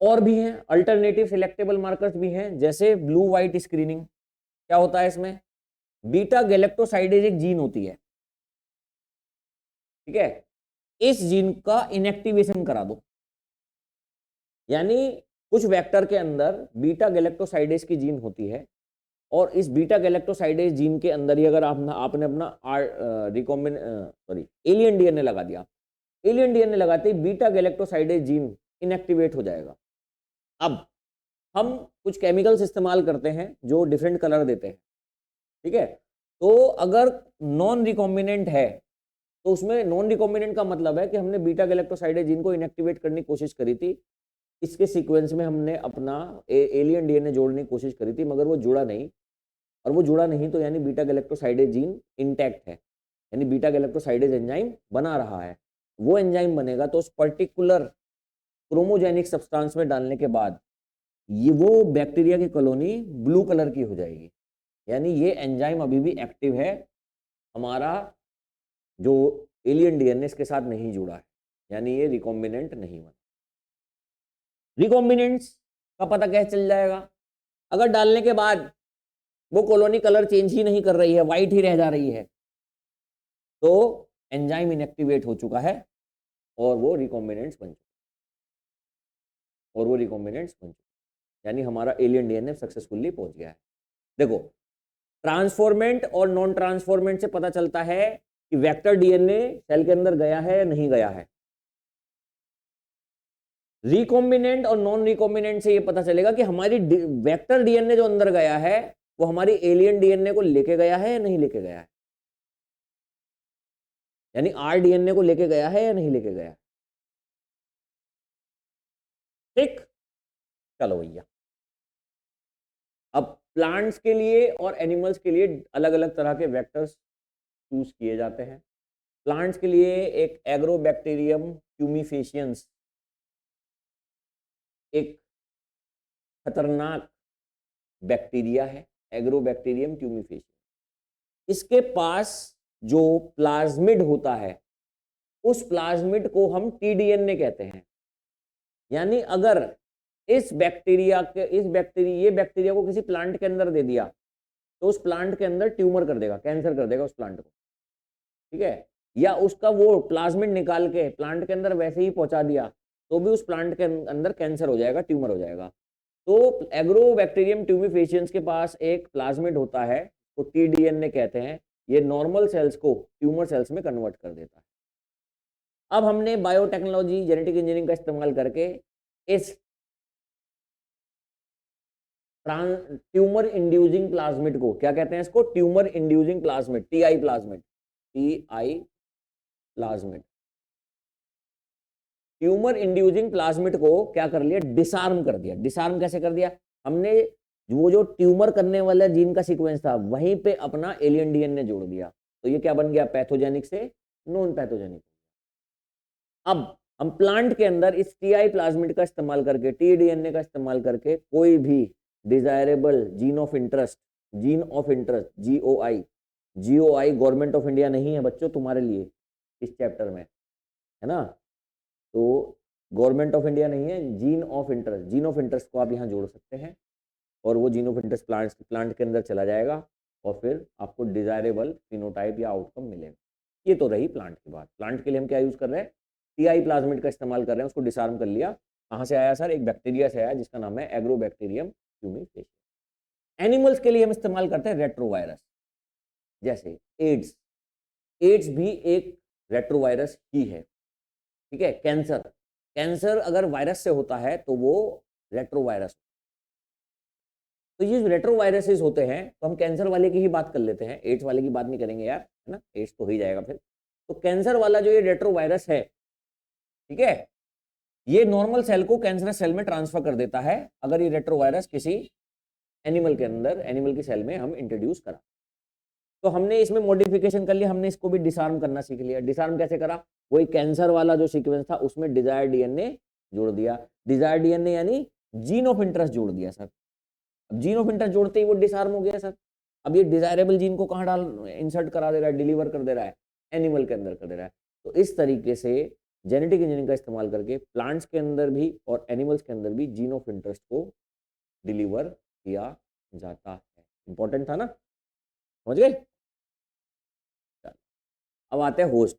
और भी हैं अल्टरनेटिव सिलेक्टेबल मार्कर्स भी हैं, जैसे ब्लू व्हाइट स्क्रीनिंग, क्या होता है इसमें, बीटा गैलेक्टोसाइडेज एक जीन होती है, ठीक है, इस जीन का इनएक्टिवेशन करा दो, यानी कुछ वेक्टर के अंदर बीटा गैलेक्टोसाइडेज की जीन होती है, और इस बीटा गैलेक्टोसाइडेज जीन के अंदर ही अगर आपने अपना एलियन डीएनए लगा दिया, एलियन डीएनए लगाते ही बीटा गैलेक्टोसाइडेज जीन इनएक्टिवेट हो जाएगा। अब हम कुछ केमिकल्स इस्तेमाल करते हैं जो डिफरेंट कलर देते हैं, ठीक है, तो अगर नॉन रिकॉम्बिनेंट है तो उसमें नॉन रिकॉम्बिनेंट का मतलब है कि हमने बीटा गैलेक्टोसाइडेज जीन को इनएक्टिवेट करने की कोशिश करी थी, इसके सीक्वेंस में हमने अपना एलियन डीएनए जोड़ने की कोशिश करी थी, मगर वो जुड़ा नहीं, और वो जुड़ा नहीं तो यानी बीटा गैलेक्टोसाइडेज जीन इंटैक्ट है, यानी बीटा गैलेक्टोसाइडेज एंजाइम बना रहा है। वो एंजाइम बनेगा तो उस पर्टिकुलर क्रोमोजेनिक सब्सटेंस में डालने के बाद ये वो बैक्टीरिया की कॉलोनी ब्लू कलर की हो जाएगी, यानी ये एंजाइम अभी भी एक्टिव है, हमारा जो एलियन डीएनए इसके साथ नहीं जुड़ा है, यानी ये रिकॉम्बिनेंट नहीं बना। रिकॉम्बिनेंट्स का पता कैसे चल जाएगा, अगर डालने के बाद वो कॉलोनी कलर चेंज ही नहीं कर रही है, व्हाइट ही रह जा रही है, तो एंजाइम इनएक्टिवेट हो चुका है और वो रिकॉम्बिनेंट्स बन चुका, यानी हमारा एलियन डीएनए सक्सेसफुली पहुंच गया है। देखो, ट्रांसफॉर्मेंट और नॉन ट्रांसफॉर्मेंट से पता चलता है कि वेक्टर डीएनए सेल के अंदर गया है या नहीं गया है। रिकॉम्बिनेंट और नॉन रिकॉम्बिनेंट से ये पता चलेगा कि हमारी वेक्टर डीएनए जो अंदर गया है वो हमारी एलियन डीएनए को लेके गया है या नहीं लेके गया है, यानी आर डीएनए को लेके गया है या नहीं लेके गया है। ठीक, चलो भैया, अब प्लांट्स के लिए और एनिमल्स के लिए अलग अलग तरह के वेक्टर्स चूज किए जाते हैं। प्लांट्स के लिए एक एग्रोबैक्टीरियम ट्यूमिफेशियंस एक खतरनाक बैक्टीरिया है, एग्रोबैक्टीरियम ट्यूमिफेशियंस। इसके पास जो प्लाज्मिड होता है उस प्लाज्मिड को हम टीडीएनए कहते हैं, यानी अगर ये बैक्टीरिया को किसी प्लांट के अंदर दे दिया तो उस प्लांट के अंदर ट्यूमर कर देगा, कैंसर कर देगा उस प्लांट को, ठीक है, या उसका वो प्लाज्मिड निकाल के प्लांट के अंदर वैसे ही पहुंचा दिया तो भी उस प्लांट के अंदर कैंसर हो जाएगा, ट्यूमर हो जाएगा। तो एग्रोबैक्टीरियम ट्यूमिफेशियंस के पास एक प्लाज्मिड होता है, तो टीडीएनए कहते हैं, ये नॉर्मल सेल्स को ट्यूमर सेल्स में कन्वर्ट कर देता है। अब हमने बायोटेक्नोलॉजी, जेनेटिक इंजीनियरिंग का इस्तेमाल करके इस ट्यूमर इंड्यूसिंग प्लाज्मिड को, क्या कहते हैं इसको, tumour inducing plasmid, TI plasmid, tumour inducing plasmid को क्या कर लिया, डिसआर्म कर दिया। डिसआर्म कैसे कर दिया, हमने वो जो ट्यूमर करने वाला जीन का सीक्वेंस था वहीं पे अपना एलियन डीएनए जोड़ दिया, तो ये क्या बन गया, पैथोजेनिक से नॉन पैथोजेनिक। अब हम प्लांट के अंदर इस टीआई प्लाज्मिड का इस्तेमाल करके, टीडीएनए का इस्तेमाल करके कोई भी desirable gene of interest, GOI government of India नहीं है बच्चों तुम्हारे लिए इस चैप्टर में, है ना, तो गवर्नमेंट ऑफ इंडिया नहीं है, जीन ऑफ इंटरेस्ट को आप यहाँ जोड़ सकते हैं और वो जीन ऑफ इंटरेस्ट प्लांट के अंदर चला जाएगा और फिर आपको डिजायरेबल फिनोटाइप या आउटकम मिलेगा। ये तो रही प्लांट की बात। प्लांट के लिए हम क्या यूज कर रहे हैं, टीआई प्लाज्मिड का इस्तेमाल कर रहे हैं, उसको डिसआर्म कर लिया। कहाँ से आया सर, एक बैक्टीरिया से आया जिसका नाम है एग्रोबैक्टीरियम ट्यूमिफेशियंस। एनिमल्स के लिए हम इस्तेमाल करते हैं रेट्रोवायरस, जैसे एड्स भी एक रेट्रोवायरस ही है, ठीक है। कैंसर अगर वायरस से होता है तो वो रेट्रोवायरस। तो ये जो रेट्रोवायरसेस होते हैं, तो हम कैंसर वाले की ही बात कर लेते हैं, एड्स वाले की बात नहीं करेंगे यार, है ना, एड्स तो हो ही जाएगा फिर। तो कैंसर वाला जो ये रेट्रोवायरस है, ठीक है, ये नॉर्मल सेल को कैंसरस सेल में ट्रांसफर कर देता है अगर ये रेट्रोवायरस किसी एनिमल के अंदर, एनिमल की सेल में हम इंट्रोड्यूस करा। तो हमने इसमें मॉडिफिकेशन कर लिया, हमने इसको भी डिसआर्म करना सीख लिया। डिसआर्म कैसे करा, वही कैंसर वाला जो सीक्वेंस था उसमें डिजायर डीएनए जोड़ दिया। डिजायर डीएनए यानी जीन ऑफ इंटरेस्ट जोड़ दिया सर। अब जीन ऑफ इंटरेस्ट जोड़ते ही वो डिसआर्म हो गया सर। अब ये डिजायरेबल जीन को कहाँ इंसर्ट करा दे रहा है, डिलीवर कर दे रहा है, एनिमल के अंदर कर दे रहा है। तो इस तरीके से जेनेटिक इंजीनियरिंग का इस्तेमाल करके प्लांट्स के अंदर भी और एनिमल्स के अंदर भी जीन ऑफ इंटरेस्ट को डिलीवर किया जाता है। इंपॉर्टेंट था ना, समझ गए। अब आते हैं होस्ट।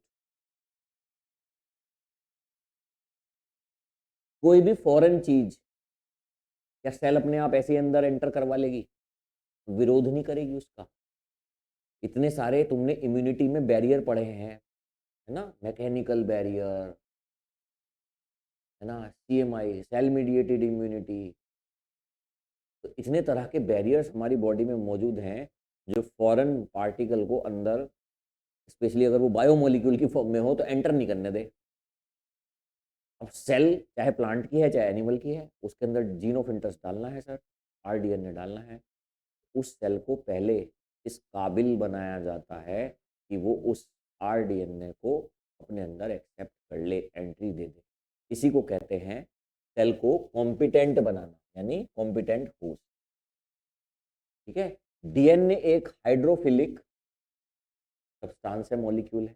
कोई भी फॉरेन चीज क्या सेल अपने आप ऐसे ही अंदर एंटर करवा लेगी? विरोध नहीं करेगी उसका। इतने सारे तुमने इम्यूनिटी में बैरियर पढ़े हैं, है ना, मैकेनिकल बैरियर, है ना, CMI, सेल मीडिएटेड इम्यूनिटी। तो इतने तरह के बैरियर्स हमारी बॉडी में मौजूद हैं जो फॉरेन पार्टिकल को अंदर, स्पेशली अगर वो बायोमोलिक्यूल की फॉर्म में हो, तो एंटर नहीं करने दे। अब सेल चाहे प्लांट की है चाहे एनिमल की है, उसके अंदर जीन ऑफ इंटरेस्ट डालना है सर, RDNA डालना है। उस सेल को पहले इस काबिल बनाया जाता है कि वो उस RDNA को अपने अंदर एक्सेप्ट कर ले, एंट्री दे दे। इसी को कहते हैं सेल को कॉम्पिटेंट बनाना, यानी कॉम्पिटेंट होस्ट। ठीक है। DNA एक हाइड्रोफिलिक सब्सटेंस है, मॉलिक्यूल है,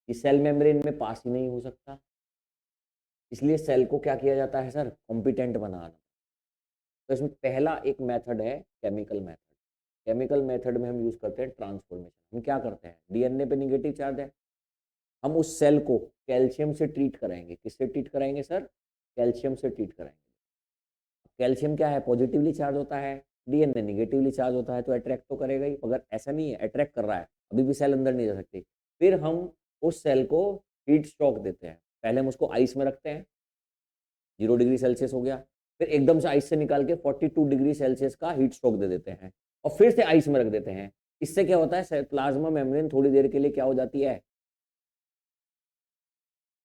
कि सेल मेम्ब्रेन में पास ही नहीं हो सकता। इसलिए सेल को क्या किया जाता है सर? कॉम्पिटेंट बनाना। तो इसमें पहला एक मेथड है केमिकल मेथड। केमिकल मेथड में हम यूज करते हैं ट्रांसफॉर्मेशन। हम क्या करते हैं, DNA पे निगेटिव चार्ज है, हम उस सेल को कैल्शियम से ट्रीट कराएंगे। किससे ट्रीट कराएंगे सर? कैल्शियम से ट्रीट कराएंगे। कैल्शियम क्या है? पॉजिटिवली चार्ज होता है, DNA निगेटिवली चार्ज होता है, तो अट्रैक्ट तो करेगा ही। अगर ऐसा नहीं है, अट्रैक्ट कर रहा है, अभी भी सेल अंदर नहीं जा सकती, फिर हम उस सेल को हीट स्ट्रोक देते हैं। पहले हम उसको आइस में रखते हैं, 0 डिग्री सेल्सियस हो गया, फिर एकदम से आइस से निकाल के 42 डिग्री सेल्सियस का हीट स्ट्रोक दे देते हैं, और फिर से आइस में रख देते हैं। इससे क्या होता है, प्लाज्मा मेम्ब्रेन थोड़ी देर के लिए क्या हो जाती है?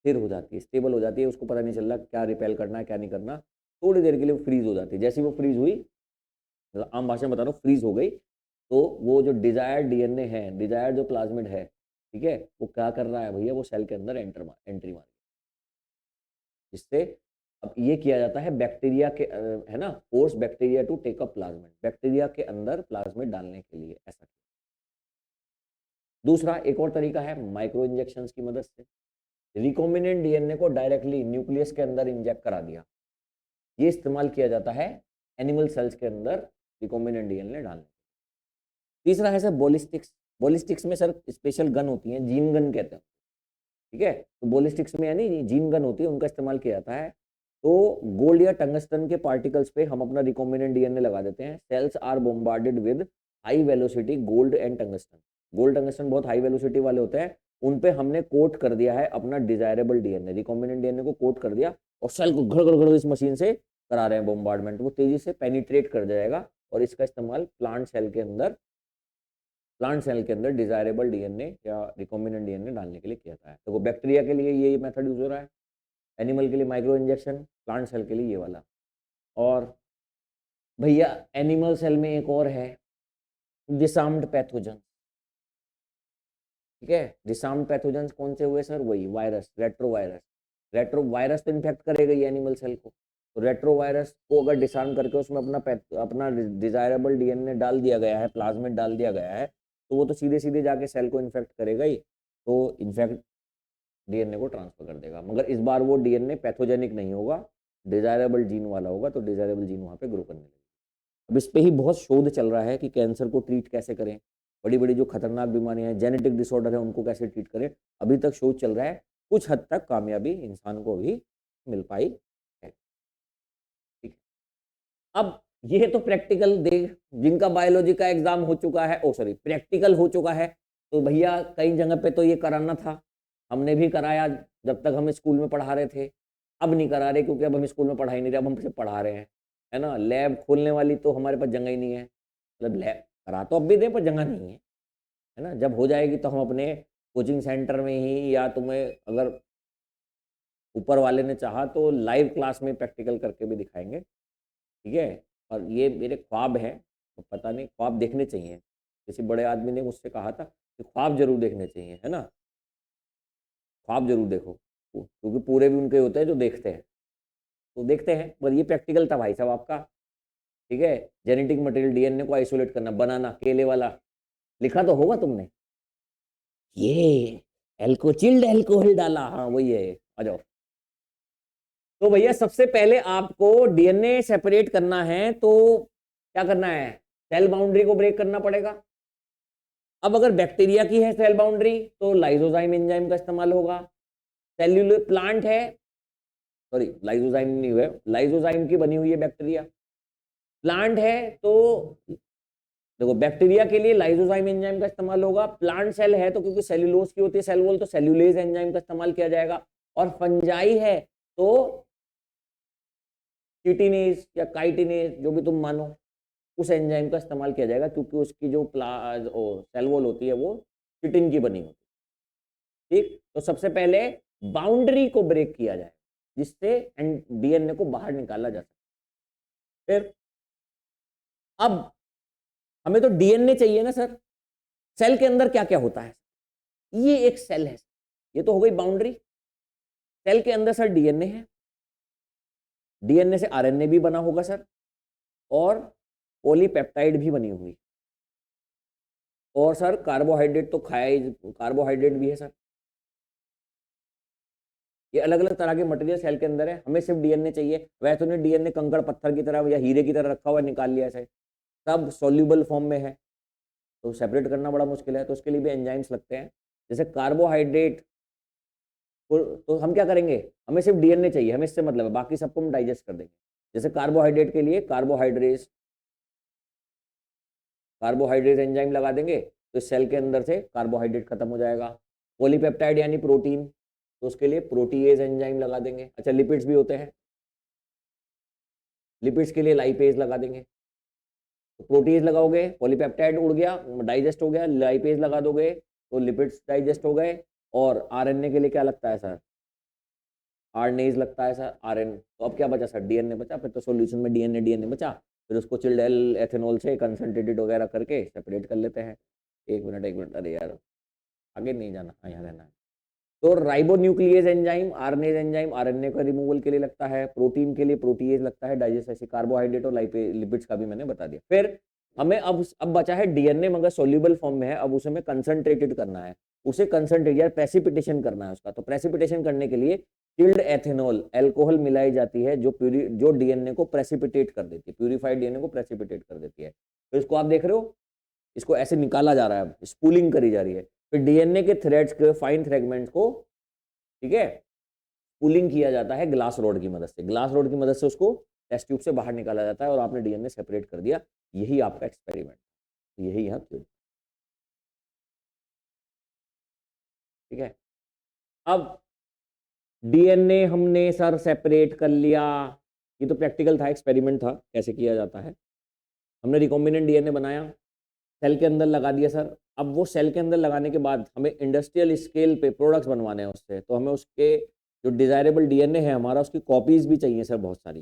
स्थिर हो जाती है, स्टेबल हो जाती है। उसको पता नहीं चल रहा क्या रिपेल करना है क्या नहीं करना, थोड़ी देर के लिए वो फ्रीज हो जाती है। जैसे वो फ्रीज हुई, मतलब आम भाषा में बता रहा हूँ, फ्रीज हो गई, तो वो जो डिजायर्ड DNA है, डिजायर्ड जो प्लाज्मिड है, ठीक है, वो क्या कर रहा है भैया, वो सेल के अंदर एंट्री मार, जिससे अब ये किया जाता है बैक्टीरिया के, है ना, force bacteria to take up plasmid, bacteria के अंदर प्लाज्मिड डालने के लिए ऐसा। दूसरा एक और तरीका है माइक्रो इंजेक्शन की मदद से। रिकॉम्बिनेंट DNA को डायरेक्टली न्यूक्लियस के अंदर इंजेक्ट करा दिया। ये इस्तेमाल किया जाता है एनिमल सेल्स के अंदर रिकॉम्बिनेंट DNA डालने। तीसरा है सर बॉलिस्टिक्स। बॉलिस्टिक्स में सर स्पेशल गन होती हैं, जीन गन कहते हैं, ठीक है। तो बॉलिस्टिक्स में यानी जीन गन होती है, उनका इस्तेमाल किया जाता है। तो गोल्ड या टंगस्टन के पार्टिकल्स पे हम अपना रिकॉम्बिनेंट DNA लगा देते हैं। Cells are bombarded with high velocity gold and tungsten. Gold tungsten बहुत हाई वेलोसिटी वाले होते हैं, उन पे हमने कोट कर दिया है अपना डिजायरेबल DNA, रिकॉम्बिनेंट DNA को कोट कर दिया, और सेल को घड़ घड़ घड़ इस मशीन से करा रहे हैं बोम्बार्डमेंट। वो तेजी से पेनिट्रेट कर जाएगा, और इसका इस्तेमाल प्लांट सेल के अंदर डिजायरेबल DNA या रिकॉम्बिनेंट DNA डालने के लिए किया जाता है। तो बैक्टीरिया के लिए ये मेथड यूज हो रहा है, एनिमल के लिए माइक्रो इंजेक्शन, प्लांट सेल के लिए ये वाला। और भैया एनिमल सेल में एक और है, डिसार्म्ड पैथोजन। ठीक है, डिसार्म्ड पैथोजन कौन से हुए सर? वही वायरस, रेट्रोवायरस। रेट्रोवायरस तो इन्फेक्ट करेगा ही एनिमल सेल को, तो रेट्रोवायरस को अगर डिसार्म करके उसमें अपना डिजायरेबल DNA डाल दिया गया है, प्लाज्मिड डाल दिया गया है, तो वो तो सीधे सीधे जाके सेल को इन्फेक्ट करेगा ही, तो इन्फेक्ट DNA को ट्रांसफर कर देगा। मगर इस बार वो DNA पैथोजेनिक नहीं होगा, डिजायरेबल जीन वाला होगा, तो डिजायरेबल जीन वहाँ पे ग्रो करने लगेगा। अब इस पे ही बहुत शोध चल रहा है कि कैंसर को ट्रीट कैसे करें, बड़ी बड़ी जो खतरनाक बीमारियां हैं, जेनेटिक डिसऑर्डर है, उनको कैसे ट्रीट करें। अभी तक शोध चल रहा है, कुछ हद तक कामयाबी इंसान को भी मिल पाई है। ठीक। अब ये तो प्रैक्टिकल देख, जिनका बायोलॉजी का एग्जाम हो चुका है, ओ सॉरी प्रैक्टिकल हो चुका है, तो भैया कई जगह पे तो ये कराना था, हमने भी कराया जब तक हम स्कूल में पढ़ा रहे थे। अब नहीं करा रहे, क्योंकि अब हम स्कूल में पढ़ा ही नहीं रहे, अब हम सिर्फ पढ़ा रहे हैं, है ना। लैब खोलने वाली तो हमारे पास जगह ही नहीं है, मतलब लैब करा तो अब भी दें पर जगह नहीं है ना। जब हो जाएगी तो हम अपने कोचिंग सेंटर में ही, या तुम्हें अगर ऊपर वाले ने चाहा तो लाइव क्लास में प्रैक्टिकल करके भी दिखाएंगे, ठीक है। और ये मेरे ख्वाब हैं, तो पता नहीं, ख्वाब देखने चाहिए। किसी बड़े आदमी ने मुझसे कहा था कि ख्वाब जरूर देखने चाहिए, है ना, ख्वाब जरूर देखो, क्योंकि पूरे भी उनके होते हैं जो देखते हैं। तो देखते हैं, पर ये प्रैक्टिकल था भाई साहब आपका, ठीक है। जेनेटिक मटेरियल DNA को आइसोलेट करना, बनाना, केले वाला लिखा तो होगा तुमने, ये चिल्ड एल्कोहल डाला, हाँ वही है, आ जाओ। तो भैया सबसे पहले आपको DNA सेपरेट करना है, तो क्या करना है? सेल बाउंड्री को ब्रेक करना पड़ेगा। अब अगर बैक्टीरिया की है सेल बाउंड्री तो लाइसोजाइम एंजाइम का इस्तेमाल होगा। सेल्यूलर प्लांट है, सॉरी लाइसोजाइम नहीं हुआ, लाइसोजाइम की बनी हुई है बैक्टीरिया। प्लांट है तो देखो बैक्टीरिया के लिए लाइसोजाइम एंजाइम का इस्तेमाल होगा। प्लांट सेल है तो क्योंकि सेल्यूलोज की होती है सेल वॉल, तो सेल्यूलेज एंजाइम का इस्तेमाल किया जाएगा। और फंजाई है तो चिटिनेज या काइटिनेज जो भी तुम मानो, उस एंजाइम का इस्तेमाल किया जाएगा क्योंकि उसकी जो सेल वॉल होती है वो चिटिन की बनी होती है। ठीक, तो सबसे पहले बाउंड्री को ब्रेक किया जाए जिससे डीएनए को बाहर निकाला जा सके। फिर अब हमें तो डीएनए चाहिए ना सर, सेल के अंदर क्या क्या होता है? ये एक सेल है, ये तो हो गई बाउंड्री। सेल के अंदर सर डीएनए है, डीएनए से आरएनए भी बना होगा सर, और पॉलीपेप्टाइड भी बनी हुई, और सर कार्बोहाइड्रेट तो खाया ही, कार्बोहाइड्रेट भी है सर। ये अलग अलग तरह के मटेरियल सेल के अंदर है। हमें सिर्फ डीएनए चाहिए। वैसे तो डीएनए कंकड़ पत्थर की तरह या हीरे की तरह रखा हुआ निकाल लिया है, सब सॉल्यूबल फॉर्म में है, तो सेपरेट करना बड़ा मुश्किल है। तो उसके लिए भी एंजाइम्स लगते हैं। जैसे कार्बोहाइड्रेट तो हम क्या करेंगे, हमें सिर्फ डीएनए चाहिए, हमें इससे मतलब है, बाकी सबको हम डाइजेस्ट कर देंगे। जैसे कार्बोहाइड्रेट के लिए कार्बोहाइड्रेट एंजाइम लगा देंगे तो सेल के अंदर से कार्बोहाइड्रेट खत्म हो जाएगा। पॉलीपेप्टाइड यानी प्रोटीन, तो उसके लिए प्रोटीएज एंजाइम लगा देंगे। अच्छा, लिपिड्स भी होते हैं, लिपिड्स के लिए लाइपेज लगा देंगे। तो प्रोटीज लगाओगे, पॉलीपेप्टाइड उड़ गया, डाइजेस्ट हो गया, लाइपेज लगा दोगे तो लिपिड्स डाइजेस्ट हो गए। और आरएनए के लिए क्या लगता है सर? आरएनएज लगता है सर, आरएन। तो अब क्या बचा सर? डीएनए बचा। फिर तो सॉल्यूशन में डीएनए बचा, फिर उसको चिल्ड एथेनॉल से कंसंट्रेटेड वगैरह करके सेपरेट कर लेते हैं। एक मिनट, अरे यार आगे नहीं जाना, हाँ यहाँ रहना है। तो ribonuclease enzyme, RNase enzyme RNA का रिमूवल के लिए लगता है, प्रोटीन के लिए प्रोटीएज लगता है, डाइजेस्ट ऐसे कार्बोहाइड्रेट और लिपिड्स का भी मैंने बता दिया। फिर हमें अब बचा है डीएनए, मगर सोल्यूबल फॉर्म में है। अब उसे हमें कंसंट्रेटेड करना है, उसे कंसंट्रेट या प्रेसिपिटेशन करना है उसका। तो प्रेसिपिटेशन करने के लिए चिल्ड एथेनॉल अल्कोहल मिलाई जाती है जो डीएनए को प्रेसिपिटेट कर देती है, प्यूरिफाइड डीएनए को प्रेसिपिटेट कर देती है। तो इसको आप देख रहे हो, इसको ऐसे निकाला जा रहा है, स्पूलिंग करी जा रही है। फिर डीएनए के थ्रेड्स के फाइन फ्रेगमेंट्स को, ठीक है, स्पूलिंग किया जाता है ग्लास रोड की मदद से। ग्लास रोड की मदद से उसको टेस्ट ट्यूब से बाहर निकाला जाता है और आपने डीएनए सेपरेट कर दिया। यही आपका एक्सपेरिमेंट, यही यहाँ थ्योरी। ठीक है, अब डीएनए हमने सर सेपरेट कर लिया। ये तो प्रैक्टिकल था, एक्सपेरिमेंट था कैसे किया जाता है। हमने रिकॉम्बिनेंट डीएनए बनाया, सेल के अंदर लगा दिया सर। अब वो सेल के अंदर लगाने के बाद हमें इंडस्ट्रियल स्केल पे प्रोडक्ट्स बनवाने हैं उससे, तो हमें उसके जो डिजायरेबल डीएनए है हमारा, उसकी कॉपीज भी चाहिए सर बहुत सारी।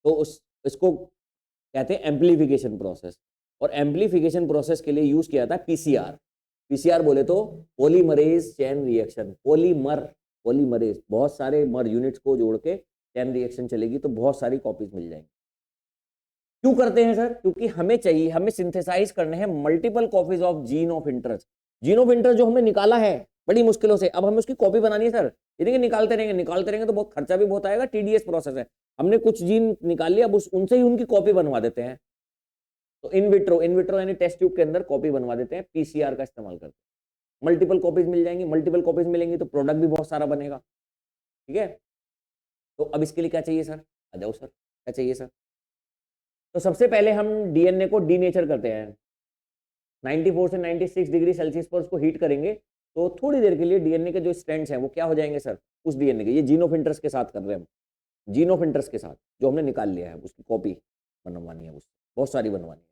तो इसको कहते हैं एम्प्लीफिकेशन प्रोसेस। और एम्प्लीफिकेशन प्रोसेस के लिए यूज किया था पीसीआर। पीसीआर बोले तो पॉलीमरेज चेन रिएक्शन, पॉलीमरेज, बहुत सारे मर यूनिट्स को जोड़ के चेन रिएक्शन चलेगी तो बहुत सारी कॉपीज मिल जाएंगी। क्यों करते हैं सर? क्योंकि हमें चाहिए, हमें सिंथेसाइज करने हैं multiple copies of gene of interest. Gene of interest जो हमने निकाला है बड़ी मुश्किलों से, अब हमें उसकी कॉपी बनानी है सर। ये निकालते रहेंगे तो बहुत खर्चा भी बहुत आएगा, टीडीएस प्रोसेस है। हमने कुछ जीन निकाल लिया, अब उनसे ही उनकी कॉपी बनवा देते हैं। तो इन विट्रो यानी टेस्ट ट्यूब के अंदर कॉपी बनवा देते हैं, पीसीआर का इस्तेमाल करते हैं। मल्टीपल कॉपीज मिल जाएंगी, मल्टीपल कॉपीज मिलेंगी तो प्रोडक्ट भी बहुत सारा बनेगा। ठीक है, तो अब इसके लिए क्या चाहिए सर? आ जाओ सर, क्या चाहिए सर? तो सबसे पहले हम डीएनए को डीनेचर करते हैं। 94 से 96 डिग्री सेल्सियस पर उसको हीट करेंगे तो थोड़ी देर के लिए डीएनए के जो स्ट्रैंड्स हैं वो क्या हो जाएंगे सर? उस डीएनए के, ये जीन ऑफ इंटरेस्ट के साथ कर रहे हैं हम, जीन ऑफ इंटरेस्ट के साथ जो हमने निकाल लिया है उसकी कॉपी बनवानी है, उससे बहुत सारी बनवानी है।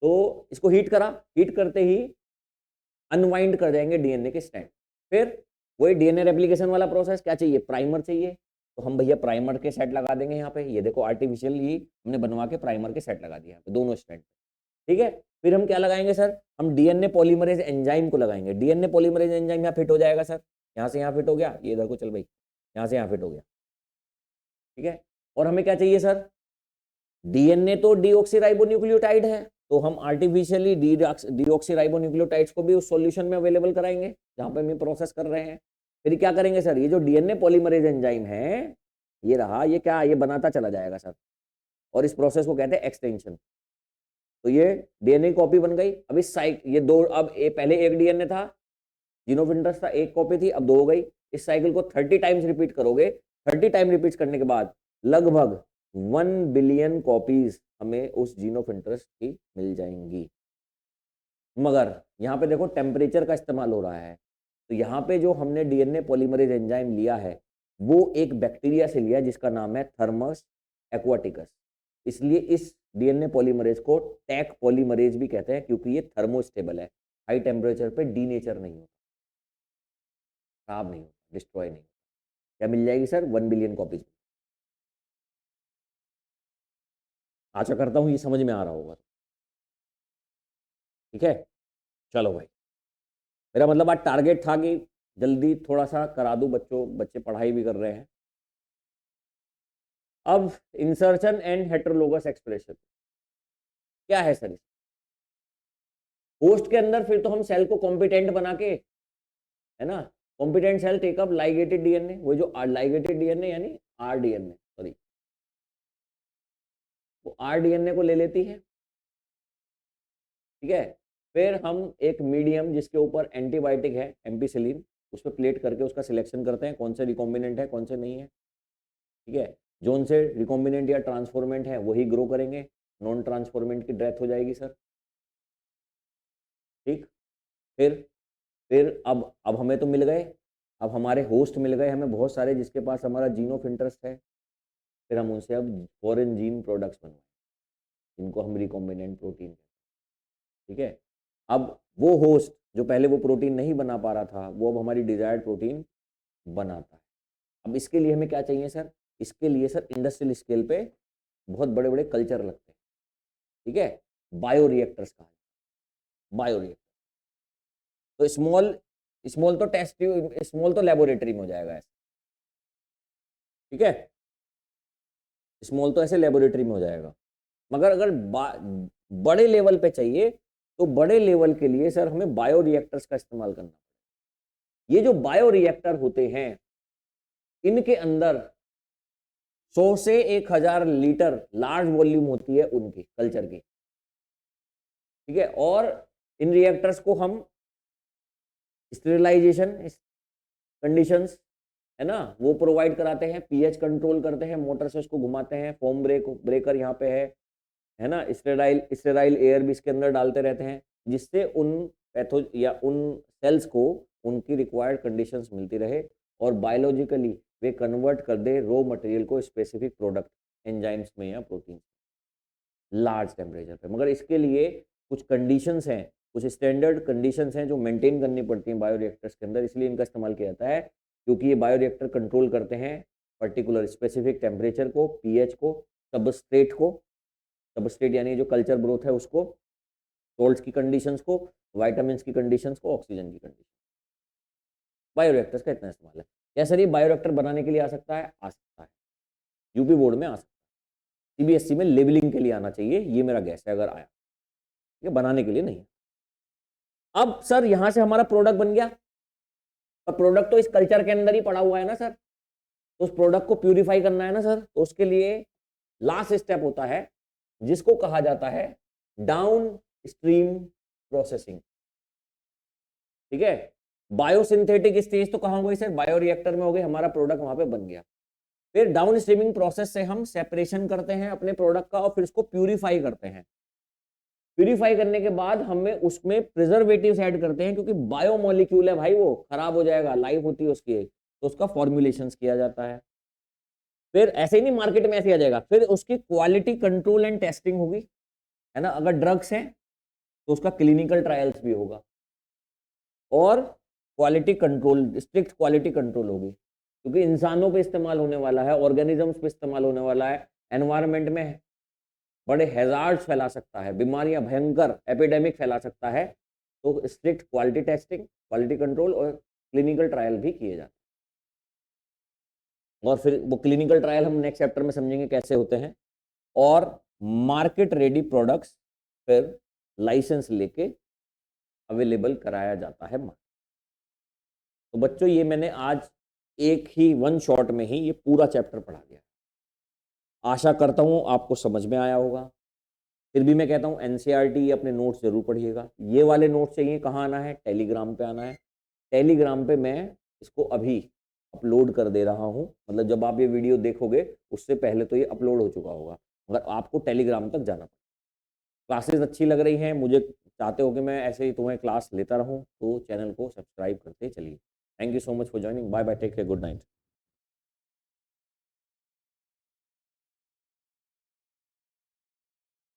तो इसको हीट करा, हीट करते ही अनवाइंड कर जाएंगे डीएनए के स्ट्रैंड। फिर वही डीएनए रेप्लिकेशन वाला प्रोसेस, क्या चाहिए? प्राइमर चाहिए। तो हम भैया प्राइमर के सेट लगा देंगे यहाँ पे। ये देखो आर्टिफिशियल ही हमने बनवा के प्राइमर के सेट लगा दिया दोनों स्ट्रैंड। ठीक है, फिर हम क्या लगाएंगे सर? हम डीएनए पॉलीमरेज एंजाइम को लगाएंगे। डीएनए पॉलीमरेज एंजाइम यहाँ फिट हो जाएगा सर, यहाँ से यहाँ फिट हो गया, ये इधर को चल भाई, यहाँ से यहाँ फिट हो गया। ठीक है, और हमें क्या चाहिए सर? डीएनए तो डीऑक्सीराइबोन्यूक्लियोटाइड है, तो हम आर्टिफिशियली डीऑक्सीराइबोन्यूक्लियोटाइड्स को भी उस सॉल्यूशन में अवेलेबल कराएंगे जहाँ पे हम प्रोसेस कर रहे हैं। फिर क्या करेंगे सर? ये जो डीएनए पॉलीमरेज एंजाइम है, ये रहा, ये क्या, ये बनाता चला जाएगा सर, और इस प्रोसेस को कहते हैं एक्सटेंशन। तो ये डीएनए कॉपी बन गई। अब इस साइकिल ये दो, अब पहले एक डीएनए था, जीन ऑफ इंटरेस्ट था, एक कॉपी थी, अब दो हो गई। इस साइकिल को 30 टाइम्स रिपीट करोगे। 30 टाइम रिपीट करने के बाद लगभग 1 बिलियन कॉपीज हमें उस जीन ऑफ इंटरेस्ट की मिल जाएंगी। मगर यहाँ पे देखो टेम्परेचर का इस्तेमाल हो रहा है। तो यहाँ पे जो हमने डीएनए पॉलीमरेज एंजाइम लिया है वो एक बैक्टीरिया से लिया जिसका नाम है थर्मस एक्वाटिकस। इसलिए इस डीएनए पॉलीमरेज को टैक पॉलीमरेज भी कहते हैं, क्योंकि ये थर्मोस्टेबल है, हाई टेम्परेचर पे डीनेचर नहीं होता, खराब नहीं होता, डिस्ट्रॉय नहीं होता। क्या मिल जाएगी सर? 1 billion copies. आशा करता हूं ये समझ में आ रहा होगा। ठीक है, चलो भाई, मेरा मतलब आज टारगेट था कि जल्दी थोड़ा सा करा दूं बच्चों, बच्चे पढ़ाई भी कर रहे हैं। अब इंसर्शन एंड हेटेरोलोगस एक्सप्रेशन क्या है सर? होस्ट के अंदर फिर तो हम सेल को कॉम्पिटेंट बना के, है ना, competent cell take up ligated DNA, वो जो लाइगेटेड डीएनए यानी आरडीएनए, सॉरी, वो आरडीएनए को ले लेती है। ठीक है, फिर हम एक मीडियम जिसके ऊपर एंटीबायोटिक है एम्पिसिलिन, उस पर प्लेट करके उसका सिलेक्शन करते हैं कौन से रिकॉम्बिनेंट है कौन से नहीं है। ठीक है, जो उनसे रिकॉम्बिनेंट या ट्रांसफॉर्मेंट है वही ग्रो करेंगे, नॉन ट्रांसफॉर्मेंट की डेथ हो जाएगी सर। ठीक, फिर अब हमें तो मिल गए, अब हमारे होस्ट मिल गए हमें बहुत सारे जिसके पास हमारा जीन ऑफ इंटरेस्ट है। फिर हम उनसे अब फॉरेन जीन प्रोडक्ट्स बनवाएं जिनको हम रिकॉम्बिनेंट प्रोटीन कहते हैं। ठीक है, अब वो होस्ट जो पहले वो प्रोटीन नहीं बना पा रहा था वो अब हमारी डिजायर्ड प्रोटीन बनाता है। अब इसके लिए हमें क्या चाहिए सर? इसके लिए सर इंडस्ट्रियल स्केल पे बहुत बड़े बड़े कल्चर लगते हैं। ठीक है, बायो रिएक्टर्स का, बायो रिएक्टर तो स्मॉल, स्मॉल तो टेस्ट, स्मॉल तो लेबोरेटरी में हो जाएगा ऐसे। ठीक है, स्मॉल तो ऐसे लेबोरेटरी में हो जाएगा, मगर अगर बड़े लेवल पे चाहिए तो बड़े लेवल के लिए सर हमें बायो रिएक्टर्स का इस्तेमाल करना। ये जो बायो रिएक्टर होते हैं इनके अंदर 100 से 1000 लीटर लार्ज वॉल्यूम होती है उनकी कल्चर की। ठीक है, और इन रिएक्टर्स को हम स्टेरिलाइजेशन कंडीशंस, है ना, वो प्रोवाइड कराते हैं, पीएच कंट्रोल करते हैं, मोटर से उसको घुमाते हैं, फोम ब्रेकर यहाँ पे है ना, स्टेराइल एयर भी इसके अंदर डालते रहते हैं जिससे उन पैथो या उन सेल्स को उनकी रिक्वायर्ड कंडीशंस मिलती रहे और बायोलॉजिकली वे कन्वर्ट कर दे रॉ मटेरियल को स्पेसिफिक प्रोडक्ट एंजाइम्स में या प्रोटीन लार्ज टेम्परेचर पे। मगर इसके लिए कुछ कंडीशंस हैं, कुछ स्टैंडर्ड कंडीशंस हैं जो मेंटेन करनी पड़ती हैं बायोरिएक्टर्स के अंदर, इसलिए इनका इस्तेमाल किया जाता है क्योंकि ये बायोरिएक्टर कंट्रोल करते हैं पर्टिकुलर स्पेसिफिक टेम्परेचर को, पीएच को, सबस्ट्रेट को, सबस्ट्रेट यानी जो कल्चर ग्रोथ है उसको, सोल्ट्स की कंडीशंस को, वाइटामिन की कंडीशंस को, ऑक्सीजन की कंडीशन। बायोरिएक्टर्स का इतना इस्तेमाल है। क्या सर ये बायोरिएक्टर बनाने के लिए आ सकता है? आ सकता है, यूपी बोर्ड में आ सकता है, सीबीएसई में लेबलिंग के लिए आना चाहिए, ये मेरा गैस है अगर आया, ये बनाने के लिए नहीं। अब सर यहां से हमारा प्रोडक्ट बन गया, और प्रोडक्ट तो इस कल्चर के अंदर ही पड़ा हुआ है ना सर, तो उस प्रोडक्ट को प्यूरिफाई करना है ना सर, तो उसके लिए लास्ट स्टेप होता है जिसको कहा जाता है डाउन स्ट्रीम प्रोसेसिंग। ठीक है, बायोसिंथेटिक स्टेज तो कहां हो गई सर? बायोरिएक्टर में हो गई, हमारा प्रोडक्ट वहां पे बन गया। फिर डाउन स्ट्रीमिंग प्रोसेस से हम सेपरेशन करते हैं अपने प्रोडक्ट का और फिर उसको प्यूरिफाई करते हैं। प्यूरिफाई करने के बाद हमें उसमें प्रिजर्वेटिव्स ऐड करते हैं क्योंकि बायोमोलिक्यूल है भाई, वो खराब हो जाएगा, लाइफ होती है उसकी, तो उसका फॉर्मुलेशंस किया जाता है। फिर ऐसे ही नहीं मार्केट में ऐसे आ जाएगा, फिर उसकी क्वालिटी कंट्रोल एंड टेस्टिंग होगी, है ना, अगर ड्रग्स हैं तो उसका क्लिनिकल ट्रायल्स भी होगा और quality control, strict quality control होगी क्योंकि इंसानों पे इस्तेमाल होने वाला है, ऑर्गेनिजम्स पे इस्तेमाल होने वाला है, एनवायरमेंट में बड़े हैजार्ड्स फैला सकता है, बीमारियां भयंकर एपिडेमिक फैला सकता है, तो strict quality testing, quality control और क्लिनिकल ट्रायल भी किए जाते हैं। और फिर वो क्लिनिकल ट्रायल हम नेक्स्ट चैप्टर में समझेंगे कैसे होते हैं। और मार्केट रेडी प्रोडक्ट्स फिर लाइसेंस लेके अवेलेबल कराया जाता है। तो बच्चों ये मैंने आज एक ही वन शॉट में ही ये पूरा चैप्टर पढ़ा दिया, आशा करता हूं आपको समझ में आया होगा। फिर भी मैं कहता हूँ एनसीईआरटी अपने नोट्स जरूर पढ़िएगा। ये वाले नोट्स चाहिए कहाँ आना है, टेलीग्राम पे आना है। टेलीग्राम पे मैं इसको अभी अपलोड कर दे रहा हूँ, मतलब जब आप ये वीडियो देखोगे उससे पहले तो ये अपलोड हो चुका होगा, मगर आपको टेलीग्राम तक जाना पड़ेगा। क्लासेस अच्छी लग रही हैं, मुझे चाहते हो कि मैं ऐसे ही तुम्हें क्लास लेता रहूं, तो चैनल को सब्सक्राइब करते चलिए। Thank you so much for joining, bye bye, take care, good night.